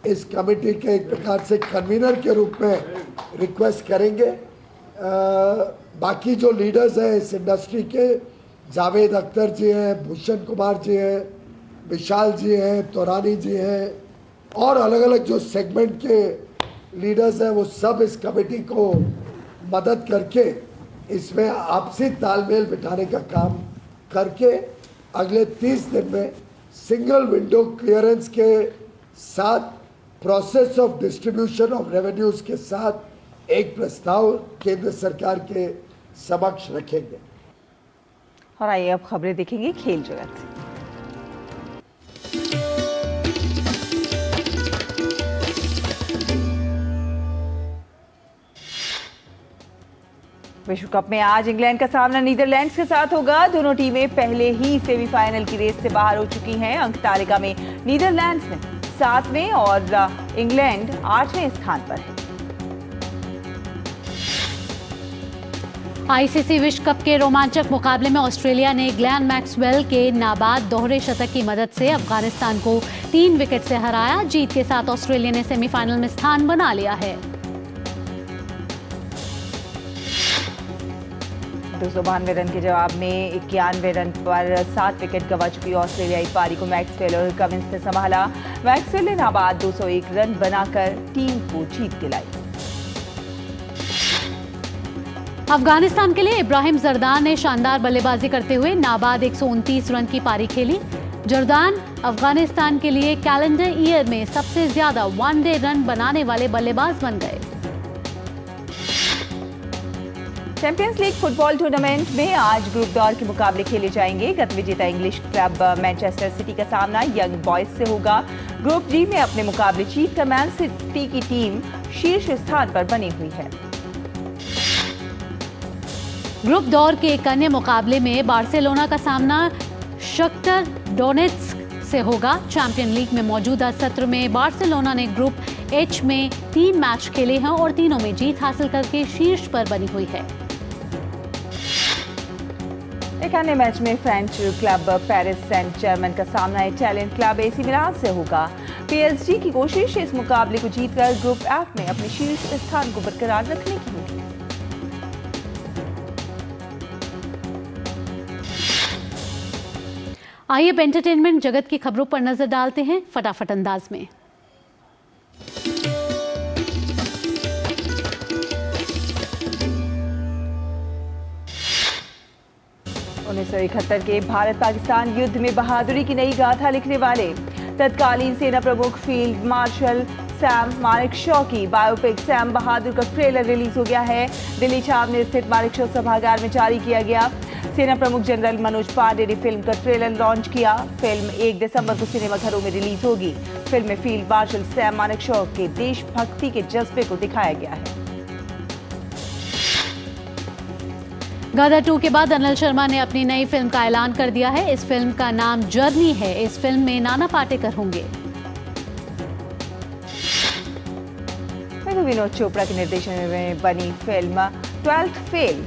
इस कमेटी के एक प्रकार से कन्वीनर के रूप में रिक्वेस्ट करेंगे। बाकी जो लीडर्स हैं इस इंडस्ट्री के, जावेद अख्तर जी हैं, भूषण कुमार जी हैं, विशाल जी हैं, तोरानी जी हैं और अलग अलग जो सेगमेंट के लीडर्स हैं, वो सब इस कमेटी को मदद करके इसमें आपसी तालमेल बिठाने का काम करके अगले 30 दिन में सिंगल विंडो क्लियरेंस के साथ process of distribution of revenues के साथ एक प्रस्ताव केंद्र सरकार के समक्ष रखेंगे। और आइए अब खबरें देखेंगे खेल जगत से। विश्व कप में आज इंग्लैंड का सामना नीदरलैंड्स के साथ होगा। दोनों टीमें पहले ही सेमीफाइनल की रेस से बाहर हो चुकी हैं। अंक तालिका में नीदरलैंड्स में 7वें और इंग्लैंड 8वें स्थान पर है। आईसीसी विश्व कप के रोमांचक मुकाबले में ऑस्ट्रेलिया ने ग्लेन मैक्सवेल के नाबाद दोहरे शतक की मदद से अफगानिस्तान को 3 विकेट से हराया। जीत के साथ ऑस्ट्रेलिया ने सेमीफाइनल में स्थान बना लिया है। 292 रन के जवाब में 91 रन पर 7 विकेट गंवा चुकी ऑस्ट्रेलियाई पारी को मैक्सवेल और कमिंस ने संभाला। मैक्सवेल ने नाबाद 201 रन बनाकर टीम को जीत दिलाई। अफगानिस्तान के लिए इब्राहिम जरदान ने शानदार बल्लेबाजी करते हुए नाबाद 129 रन की पारी खेली। जरदान अफगानिस्तान के लिए कैलेंडर ईयर में सबसे ज्यादा वनडे रन बनाने वाले बल्लेबाज बन गए। चैंपियंस लीग फुटबॉल टूर्नामेंट में आज ग्रुप दौर के मुकाबले खेले जाएंगे। गत विजेता इंग्लिश क्लब मैनचेस्टर सिटी का सामना यंग बॉयज से होगा। ग्रुप जी में अपने मुकाबले जीत कर मैन सिटी की टीम शीर्ष स्थान पर बनी हुई है। ग्रुप दौर के एक अन्य मुकाबले में बार्सिलोना का सामना शख्तर डोनेट्स्क से होगा। चैंपियन लीग में मौजूदा सत्र में बार्सिलोना ने ग्रुप एच में 3 मैच खेले हैं और तीनों में जीत हासिल करके शीर्ष पर बनी हुई है। एक अन्य मैच में French club Paris Saint Germain का सामना इटालियन क्लब एसी मिलान से होगा। पीएसजी की कोशिश इस मुकाबले को जीतकर ग्रुप एफ में अपने शीर्ष स्थान को बरकरार रखने की होगी। आइए अब एंटरटेनमेंट जगत की खबरों पर नजर डालते हैं फटाफट अंदाज में। 1971 के भारत पाकिस्तान युद्ध में बहादुरी की नई गाथा लिखने वाले तत्कालीन सेना प्रमुख फील्ड मार्शल सैम मानेकशॉ की बायोपिक सैम बहादुर का ट्रेलर रिलीज हो गया है। दिल्ली छावनी स्थित मानेकशॉ सभागार में जारी किया गया। सेना प्रमुख जनरल मनोज पांडे ने फिल्म का ट्रेलर लॉन्च किया। फिल्म 1 दिसंबर को सिनेमाघरों में रिलीज होगी। फिल्म में फील्ड मार्शल सैम मानेकशॉ के देशभक्ति के जज्बे को दिखाया गया है। गदर 2 के बाद अनिल शर्मा ने अपनी नई फिल्म का ऐलान कर दिया है। इस फिल्म का नाम जर्नी है। इस फिल्म में नाना पाटेकर होंगे। विनोद चोपड़ा के निर्देशन में बनी film 12th fail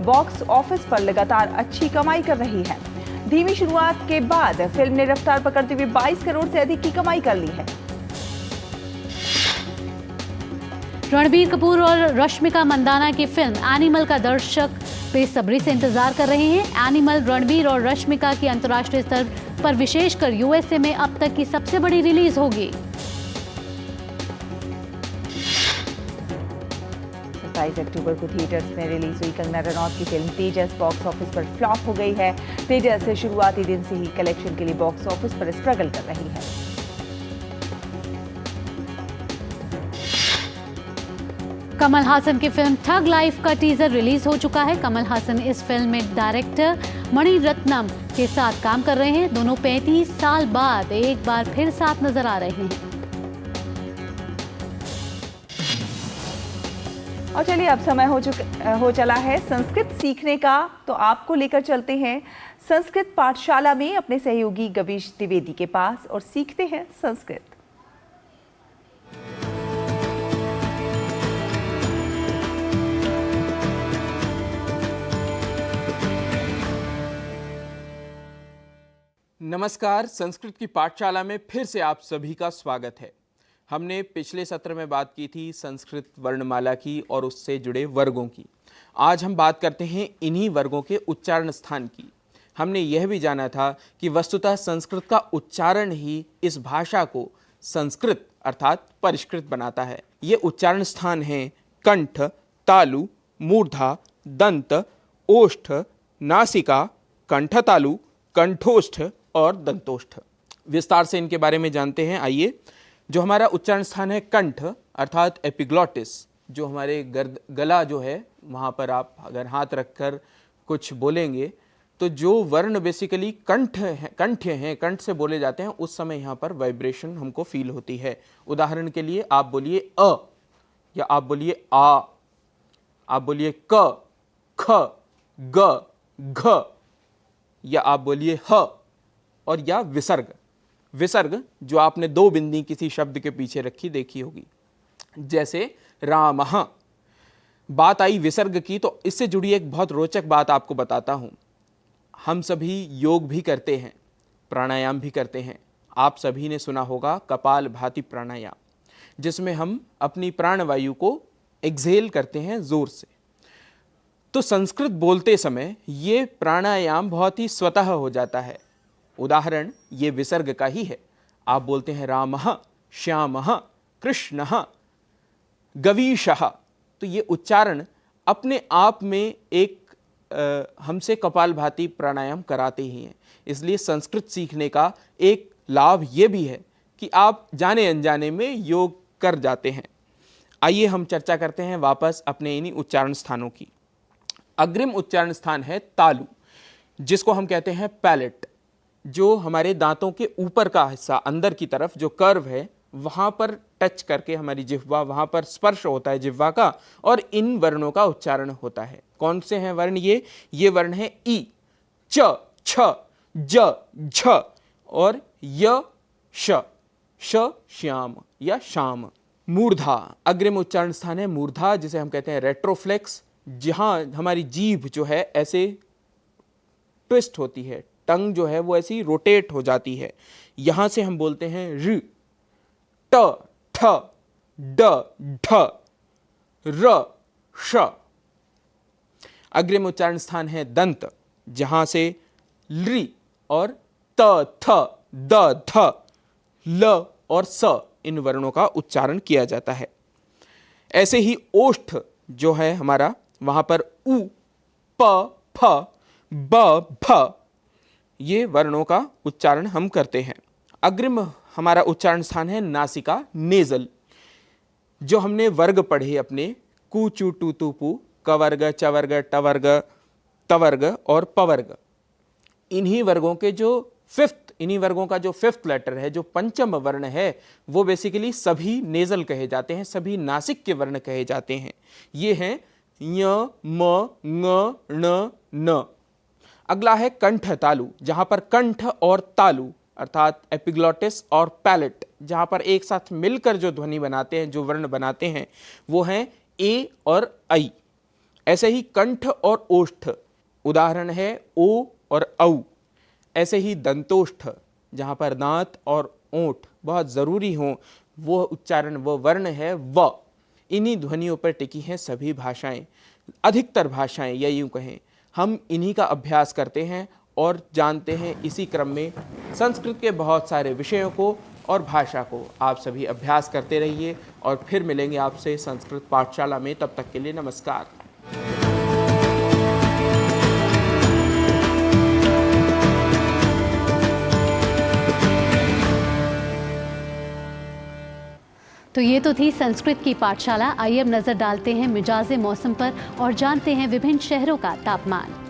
box office पर लगातार अच्छी कमाई कर रही है। धीमी शुरुआत के बाद फिल्म ने रफ्तार पकड़ते हुए 22 करोड़ से अधिक की कमाई कर ली है। रणबीर कपूर और रश्मिका मंदाना की फिल्म एनिमल का दर्शक बेसब्री से इंतजार कर रहे हैं। एनिमल रणबीर और रश्मिका की अंतर्राष्ट्रीय स्तर पर विशेषकर यूएसए में अब तक की सबसे बड़ी रिलीज होगी। 27 अक्टूबर को थिएटर्स में रिलीज हुई कंगना रनौत की फिल्म तेजस बॉक्स ऑफिस पर फ्लॉप हो गई है। तेजस शुरुआती दिन से ही कलेक्शन के लिए बॉक्स ऑफिस पर स्ट्रगल कर रही है। कमल हासन की फिल्म ठग लाइफ का टीजर रिलीज हो चुका है। कमल हासन इस फिल्म में डायरेक्टर मणि रत्नम के साथ काम कर रहे हैं। दोनों 35 साल बाद एक बार फिर साथ नजर आ रहे हैं। और चलिए अब समय हो चला है संस्कृत सीखने का, तो आपको लेकर चलते हैं संस्कृत पाठशाला में अपने सहयोगी गवीश द्विवेदी के पास और सीखते हैं संस्कृत। नमस्कार। संस्कृत की पाठशाला में फिर से आप सभी का स्वागत है। हमने पिछले सत्र में बात की थी संस्कृत वर्णमाला की और उससे जुड़े वर्गों की। आज हम बात करते हैं इन्हीं वर्गों के उच्चारण स्थान की। हमने यह भी जाना था कि वस्तुतः संस्कृत का उच्चारण ही इस भाषा को संस्कृत अर्थात परिष्कृत बनाता है। ये उच्चारण स्थान हैं कंठ, तालु, मूर्धा, दंत, ओष्ठ, नासिका, कंठतालु, कंठोष्ठ और दंतोष्ठ। विस्तार से इनके बारे में जानते हैं। आइए, जो हमारा उच्चारण स्थान है कंठ अर्थात एपिग्लॉटिस, जो हमारे गला जो है वहाँ पर आप अगर हाथ रखकर कुछ बोलेंगे तो जो वर्ण बेसिकली कंठ हैं, कंठ से बोले जाते हैं, उस समय यहाँ पर वाइब्रेशन हमको फील होती है। उदाहरण के लिए आप बोलिए अ, या आप बोलिए आ, आप बोलिए क, ख, ग, घ, या आप बोलिए ह, और या विसर्ग। विसर्ग जो आपने 2 बिंदी किसी शब्द के पीछे रखी देखी होगी, जैसे रामः। बात आई विसर्ग की, तो इससे जुड़ी एक बहुत रोचक बात आपको बताता हूं। हम सभी योग भी करते हैं, प्राणायाम भी करते हैं। आप सभी ने सुना होगा कपाल भाति प्राणायाम, जिसमें हम अपनी प्राणवायु को एक्सहेल करते हैं जोर से। तो संस्कृत बोलते समय ये प्राणायाम बहुत ही स्वतः हो जाता है। उदाहरण ये विसर्ग का ही है। आप बोलते हैं रामः, श्यामः, कृष्णः, गवीशः, तो ये उच्चारण अपने आप में एक हमसे कपालभाति प्राणायाम कराते ही हैं। इसलिए संस्कृत सीखने का एक लाभ ये भी है कि आप जाने अनजाने में योग कर जाते हैं। आइए हम चर्चा करते हैं वापस अपने इन्हीं उच्चारण स्थानों की। अग्रिम उच्चारण स्थान है तालु, जिसको हम कहते हैं पैलेट। जो हमारे दांतों के ऊपर का हिस्सा, अंदर की तरफ जो कर्व है, वहाँ पर टच करके हमारी जिह्वा, वहाँ पर स्पर्श होता है जिह्वा का, और इन वर्णों का उच्चारण होता है। कौन से हैं वर्ण ये वर्ण है ई, च, छ, ज, झ और य, श, श्याम या शाम। मूर्धा, अग्रिम उच्चारण स्थान है मूर्धा, जिसे हम कहते हैं रेट्रोफ्लेक्स, जहाँ हमारी जीभ जो है ऐसे ट्विस्ट होती है, टंग जो है वो ऐसी रोटेट हो जाती है। यहां से हम बोलते हैं र, ट, ठ, ड, ढ, र, श। अग्रिम उच्चारण स्थान है दंत, जहां से लृ और त, थ, द, ध, ल और स इन वर्णों का उच्चारण किया जाता है। ऐसे ही ओष्ठ जो है हमारा, वहां पर उ, प, फ, ब, भ ये वर्णों का उच्चारण हम करते हैं। अग्रिम हमारा उच्चारण स्थान है नासिका, नेजल, जो हमने वर्ग पढ़े अपने कु, चु, टू, तु, पु, कवर्ग, चवर्ग, टवर्ग, तवर्ग और पवर्ग। इन्हीं वर्गों का जो फिफ्थ लेटर है, जो पंचम वर्ण है, वो बेसिकली सभी नेजल कहे जाते हैं, सभी नासिक के वर्ण कहे जाते हैं। ये हैं य, म, ङ, ण, न। अगला है कंठ तालु, जहां पर कंठ और तालु अर्थात एपिग्लॉटिस और पैलेट, जहां पर एक साथ मिलकर जो ध्वनि बनाते हैं, जो वर्ण बनाते हैं, वो हैं ए और ऐ। ऐसे ही कंठ और ओष्ठ, उदाहरण है ओ और औ। ऐसे ही दंतोष्ठ, जहां पर दांत और ओंठ बहुत जरूरी हो, वो उच्चारण, वो वर्ण है व। इन्हीं ध्वनियों पर टिकी हैं सभी भाषाएं, अधिकतर भाषाएं, या यूं कहें हम इन्हीं का अभ्यास करते हैं और जानते हैं। इसी क्रम में संस्कृत के बहुत सारे विषयों को और भाषा को आप सभी अभ्यास करते रहिए और फिर मिलेंगे आपसे संस्कृत पाठशाला में। तब तक के लिए नमस्कार। तो ये तो थी संस्कृत की पाठशाला। आइए अब नजर डालते हैं मिजाजे मौसम पर और जानते हैं विभिन्न शहरों का तापमान।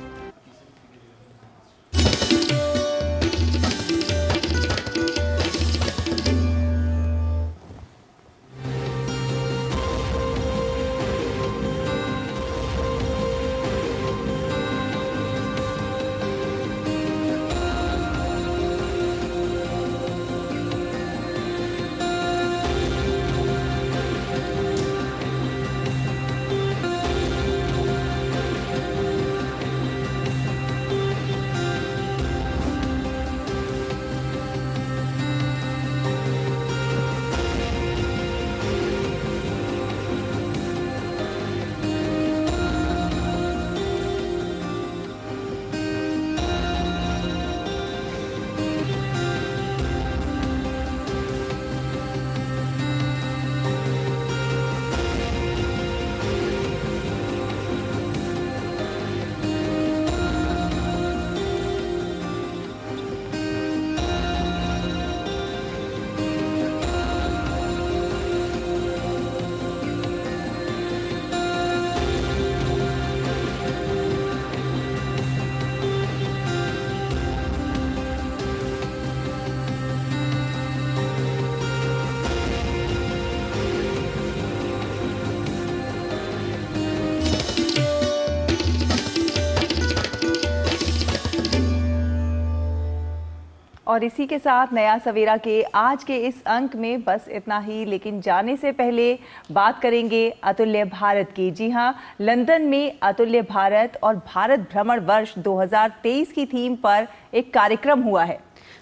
और इसी के साथ नया सवेरा के आज के इस अंक में बस इतना ही। लेकिन जाने से पहले बात करेंगे अतुल्य भारत की। जी हाँ, लंदन में अतुल्य भारत और भारत भ्रमण वर्ष 2023 की थीम पर एक कार्यक्रम हुआ है।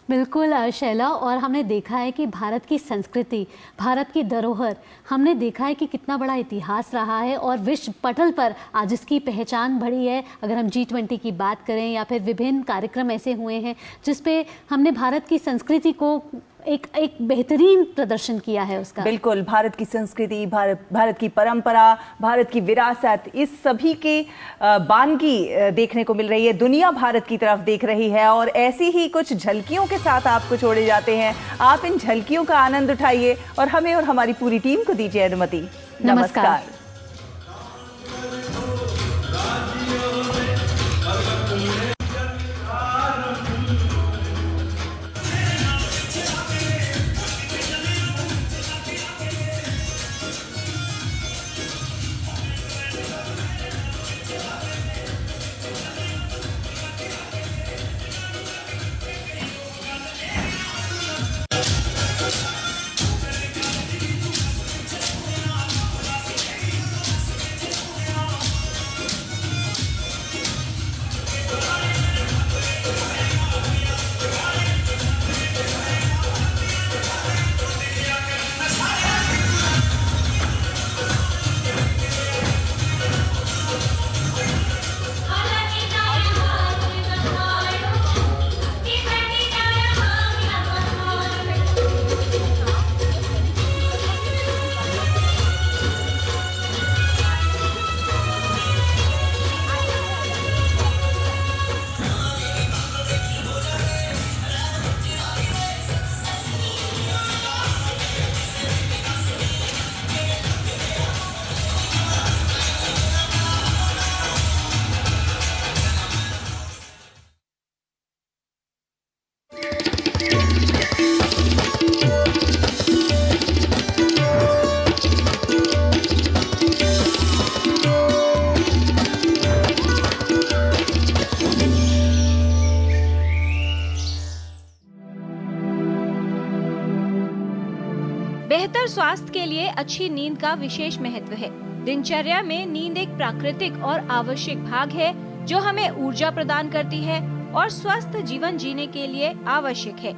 बिल्कुल शैला, और हमने देखा है कि भारत की संस्कृति, भारत की धरोहर, हमने देखा है कि कितना बड़ा इतिहास रहा है और विश्व पटल पर आज इसकी पहचान बढ़ी है। अगर हम G20 की बात करें या फिर विभिन्न कार्यक्रम ऐसे हुए हैं जिस पे हमने भारत की संस्कृति को एक बेहतरीन प्रदर्शन किया है उसका। बिल्कुल, भारत की संस्कृति, भारत की परंपरा, भारत की विरासत, इस सभी के बानगी देखने को मिल रही है। दुनिया भारत की तरफ देख रही है और ऐसी ही कुछ झलकियों के साथ आपको छोड़े जाते हैं। आप इन झलकियों का आनंद उठाइए और हमें और हमारी पूरी टीम को दीजिए अनुमति। नमस्कार। स्वास्थ्य के लिए अच्छी नींद का विशेष महत्व है। दिनचर्या में नींद एक प्राकृतिक और आवश्यक भाग है जो हमें ऊर्जा प्रदान करती है और स्वस्थ जीवन जीने के लिए आवश्यक है।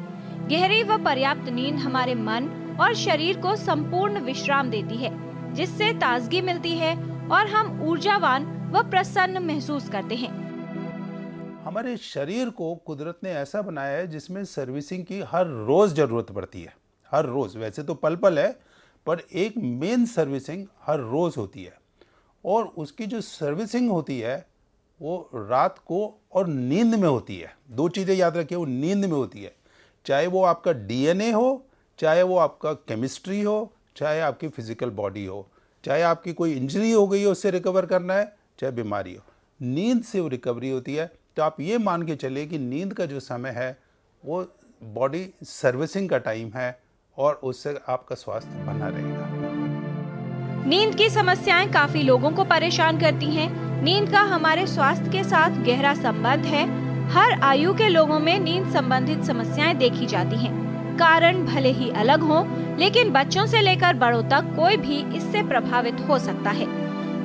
गहरी व पर्याप्त नींद हमारे मन और शरीर को संपूर्ण विश्राम देती है, जिससे ताजगी मिलती है और हम ऊर्जावान व प्रसन्न महसूस करते हैं। हमारे शरीर को कुदरत ने ऐसा बनाया है जिसमें सर्विसिंग की हर रोज जरूरत पड़ती है। हर रोज, वैसे तो पल पल है, पर एक मेन सर्विसिंग हर रोज होती है। और उसकी जो सर्विसिंग होती है वो रात को और नींद में होती है। दो चीज़ें याद रखिए, वो नींद में होती है। चाहे वो आपका डीएनए हो, चाहे वो आपका केमिस्ट्री हो, चाहे आपकी फिजिकल बॉडी हो, चाहे आपकी कोई इंजरी हो गई हो उससे रिकवर करना है, चाहे बीमारी हो, नींद से वो रिकवरी होती है। तो आप ये मान के चलिए कि नींद का जो समय है वो बॉडी सर्विसिंग का टाइम है और उससे आपका स्वास्थ्य बना रहेगा। नींद की समस्याएं काफी लोगों को परेशान करती हैं। नींद का हमारे स्वास्थ्य के साथ गहरा संबंध है। हर आयु के लोगों में नींद संबंधित समस्याएं देखी जाती हैं। कारण भले ही अलग हों, लेकिन बच्चों से लेकर बड़ों तक कोई भी इससे प्रभावित हो सकता है।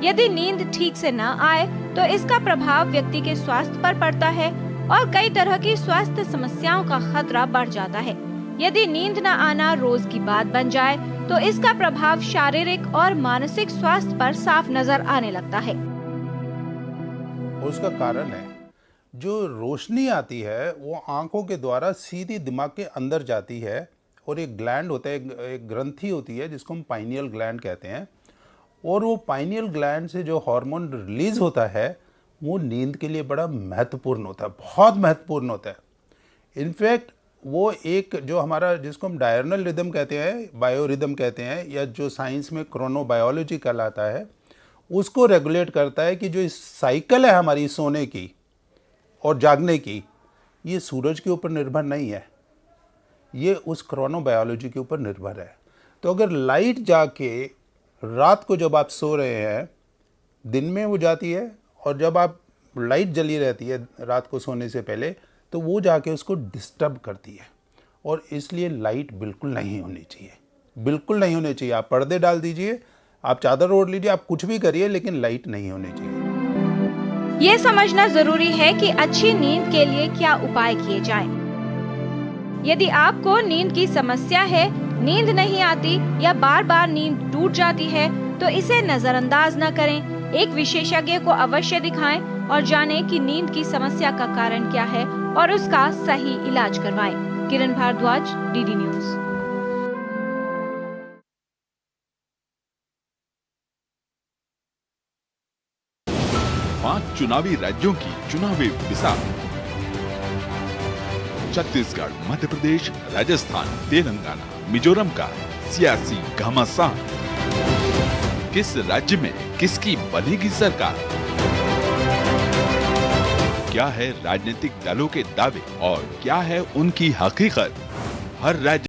यदि नींद ठीक से न आए तो इसका प्रभाव व्यक्ति के स्वास्थ्य पर पड़ता है और कई तरह की स्वास्थ्य समस्याओं का खतरा बढ़ जाता है। यदि नींद न आना रोज की बात बन जाए तो इसका प्रभाव शारीरिक और मानसिक स्वास्थ्य पर साफ नजर आने लगता है। उसका कारण है जो रोशनी आती है वो आंखों के द्वारा सीधी दिमाग के अंदर जाती है और एक ग्लैंड होता है, एक ग्रंथि होती है जिसको हम पाइनियल ग्लैंड कहते हैं। और वो पाइनियल ग्लैंड से जो हार्मोन रिलीज होता है वो नींद के लिए बड़ा महत्वपूर्ण होता है, बहुत महत्वपूर्ण होता है। इनफैक्ट वो एक जो हमारा जिसको हम डायर्नल रिदम कहते हैं, बायो रिदम कहते हैं, या जो साइंस में क्रोनोबायोलॉजी कहलाता है, उसको रेगुलेट करता है कि जो इस साइकिल है हमारी सोने की और जागने की, ये सूरज के ऊपर निर्भर नहीं है, ये उस क्रोनोबायोलॉजी के ऊपर निर्भर है। तो अगर लाइट जाके रात को जब आप सो रहे हैं, दिन में वो जाती है, और जब आप लाइट जली रहती है रात को सोने से पहले तो वो जाके उसको डिस्टर्ब करती है। और इसलिए लाइट बिल्कुल नहीं होनी चाहिए, बिल्कुल नहीं होनी चाहिए। आप पर्दे डाल दीजिए, आप चादर ओढ़ लीजिए, आप कुछ भी करिए, लेकिन लाइट नहीं होनी चाहिए। ये समझना जरूरी है कि अच्छी नींद के लिए क्या उपाय किए जाएं। यदि आपको नींद की समस्या है, नींद नहीं आती या बार बार नींद टूट जाती है तो इसे नजरअंदाज न करें। एक विशेषज्ञ को अवश्य दिखाएं और जानें कि नींद की समस्या का कारण क्या है और उसका सही इलाज करवाएं। किरण भारद्वाज, डीडी न्यूज। 5 चुनावी राज्यों की चुनावी मिसाल। छत्तीसगढ़, मध्य प्रदेश, राजस्थान, तेलंगाना, मिजोरम का सियासी घमासान। किस राज्य में किसकी बनेगी सरकार? क्या है राजनीतिक दलों के दावे और क्या है उनकी हकीकत? हर राज्य